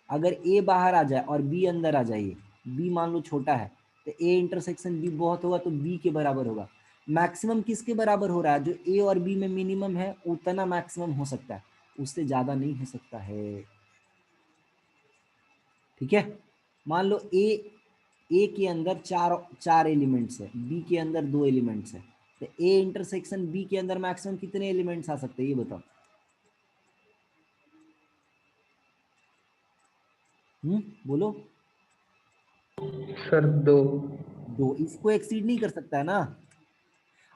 अगर ए बाहर आ जाए और बी अंदर आ जाए, बी मान लो छोटा है, तो ए इंटरसेक्शन बी बहुत होगा तो बी के बराबर होगा, मैक्सिमम किसके बराबर हो रहा है, जो ए और बी में मिनिमम है उतना मैक्सिमम हो सकता है, उससे ज्यादा नहीं हो सकता है, ठीक है। मान लो ए के अंदर चार एलिमेंट्स है, बी के अंदर 2 एलिमेंट्स है, तो ए इंटरसेक्शन बी के अंदर मैक्सिमम कितने एलिमेंट्स आ सकते हैं ये बताओ, बोलो, सर 2। 2, इसको एक्सीड नहीं कर सकता है ना।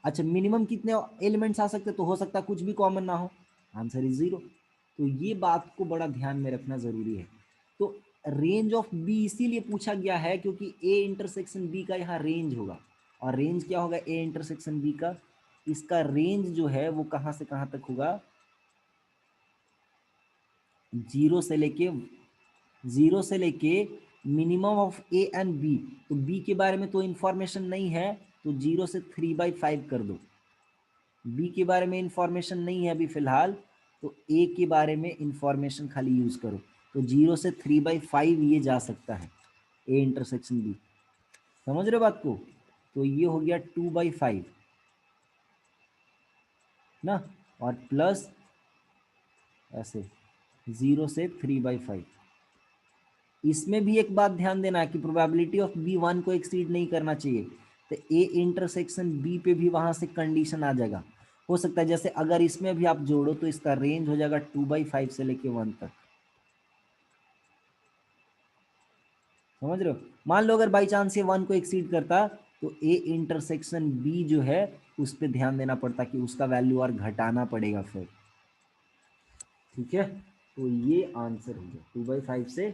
अच्छा मिनिमम कितने एलिमेंट्स आ सकते हैं, तो हो सकता है कुछ भी कॉमन ना हो, आंसर इज 0, तो ये बात को बड़ा ध्यान में रखना जरूरी है। तो रेंज ऑफ बी इसीलिए पूछा गया है क्योंकि ए इंटरसेक्शन बी का यहाँ रेंज होगा, और रेंज क्या होगा ए इंटरसेक्शन बी का, इसका रेंज जो है वो कहां से कहां तक होगा, 0 से लेके minimum of A and B, तो बी के बारे में तो इंफॉर्मेशन नहीं है, तो 0 से 3/5 कर दो, बी के बारे में इंफॉर्मेशन नहीं है अभी फिलहाल, तो ए के बारे में इंफॉर्मेशन खाली यूज करो। तो 0 से 3/5 ये जा सकता है, ए इंटरसेक्शन बी। समझ रहे हो बात को? तो ये हो गया 2/5 ना, और प्लस ऐसे 0 से 3/5। इसमें भी एक बात ध्यान देना कि प्रोबेबिलिटी ऑफ बी 1 को एक्सीड नहीं करना चाहिए। तो ए इंटरसेक्शन बी पे भी वहां से कंडीशन आ जाएगा। हो सकता है जैसे अगर इसमें भी आप जोड़ो तो इसका रेंज हो जाएगा 2/5 से लेके 1 तक। समझ रहे हो? मान लो अगर बाई चांस ये 1 को एक्सीड करता तो ए इंटरसेक्शन बी जो है उस पर ध्यान देना पड़ता कि उसका वैल्यू और घटाना पड़ेगा फिर। ठीक है, तो ये आंसर हो गया 2/5 से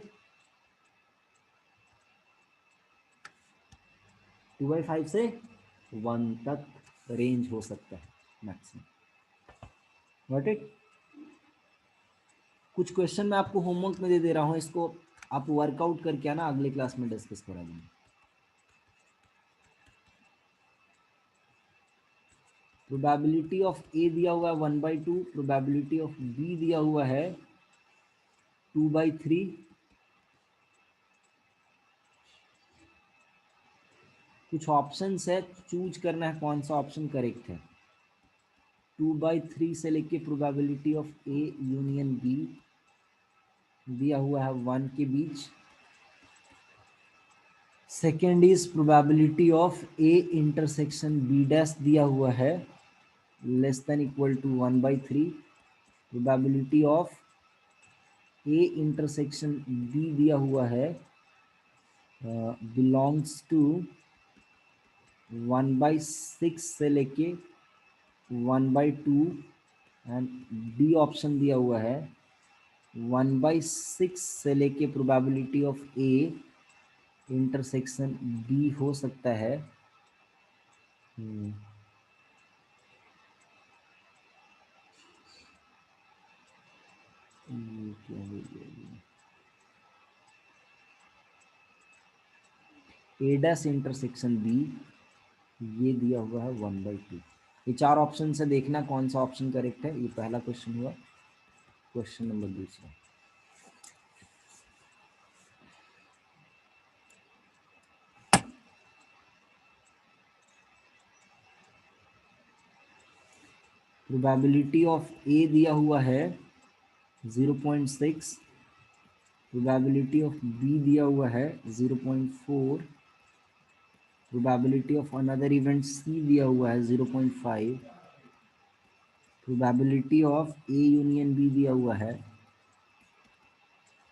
2/5 से 1 तक रेंज हो सकता है मैक्सिमम। Got it? कुछ क्वेश्चन मैं आपको होमवर्क में दे रहा हूँ, इसको आप वर्कआउट करके आना, अगले क्लास में डिस्कस करा देंगे। प्रोबेबिलिटी ऑफ ए दिया हुआ है 1/2, प्रोबेबिलिटी ऑफ बी दिया हुआ है 2/3। कुछ ऑप्शंस है, चूज करना है कौन सा ऑप्शन करेक्ट है। 2/3 से लेके probability of A union B दिया हुआ है 1 के बीच। Second is probability of A intersection B dash दिया हुआ है less than equal to 1/3। Probability of A intersection B दिया हुआ है बिलोंग्स टू 1/6 से लेके 1/2 एंड डी ऑप्शन दिया हुआ है 1/6 से लेके probability of A intersection B हो सकता है ए डैश इंटरसेक्शन बी, ये दिया हुआ है 1/2। ये 4 ऑप्शन से देखना कौन सा ऑप्शन करेक्ट है। ये पहला क्वेश्चन हुआ। क्वेश्चन नंबर दूसरा, प्रोबेबिलिटी ऑफ ए दिया हुआ है 0.6, प्रोबेबिलिटी ऑफ बी दिया हुआ है 0.4, probability of another event C दिया हुआ है 0.5, probability of A union B दिया हुआ है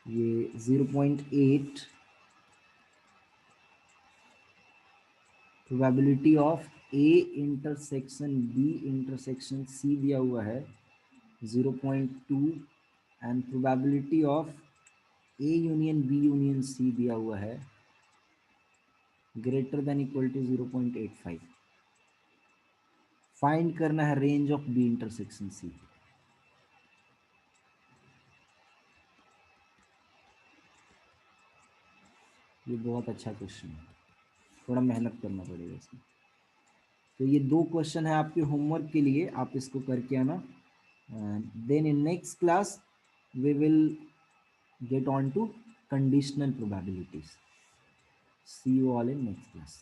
ये 0.8, probability of A intersection B intersection C दिया हुआ है 0.2 and probability of A union B union C दिया हुआ है greater than equal to 0.85। Find करना है range of B intersection C. ये बहुत अच्छा क्वेश्चन है, थोड़ा मेहनत करना पड़ेगा इसमें। तो ये 2 क्वेश्चन है आपके होमवर्क के लिए, आप इसको करके आना। Then in next class we will get on to conditional probabilities. See you all in next class.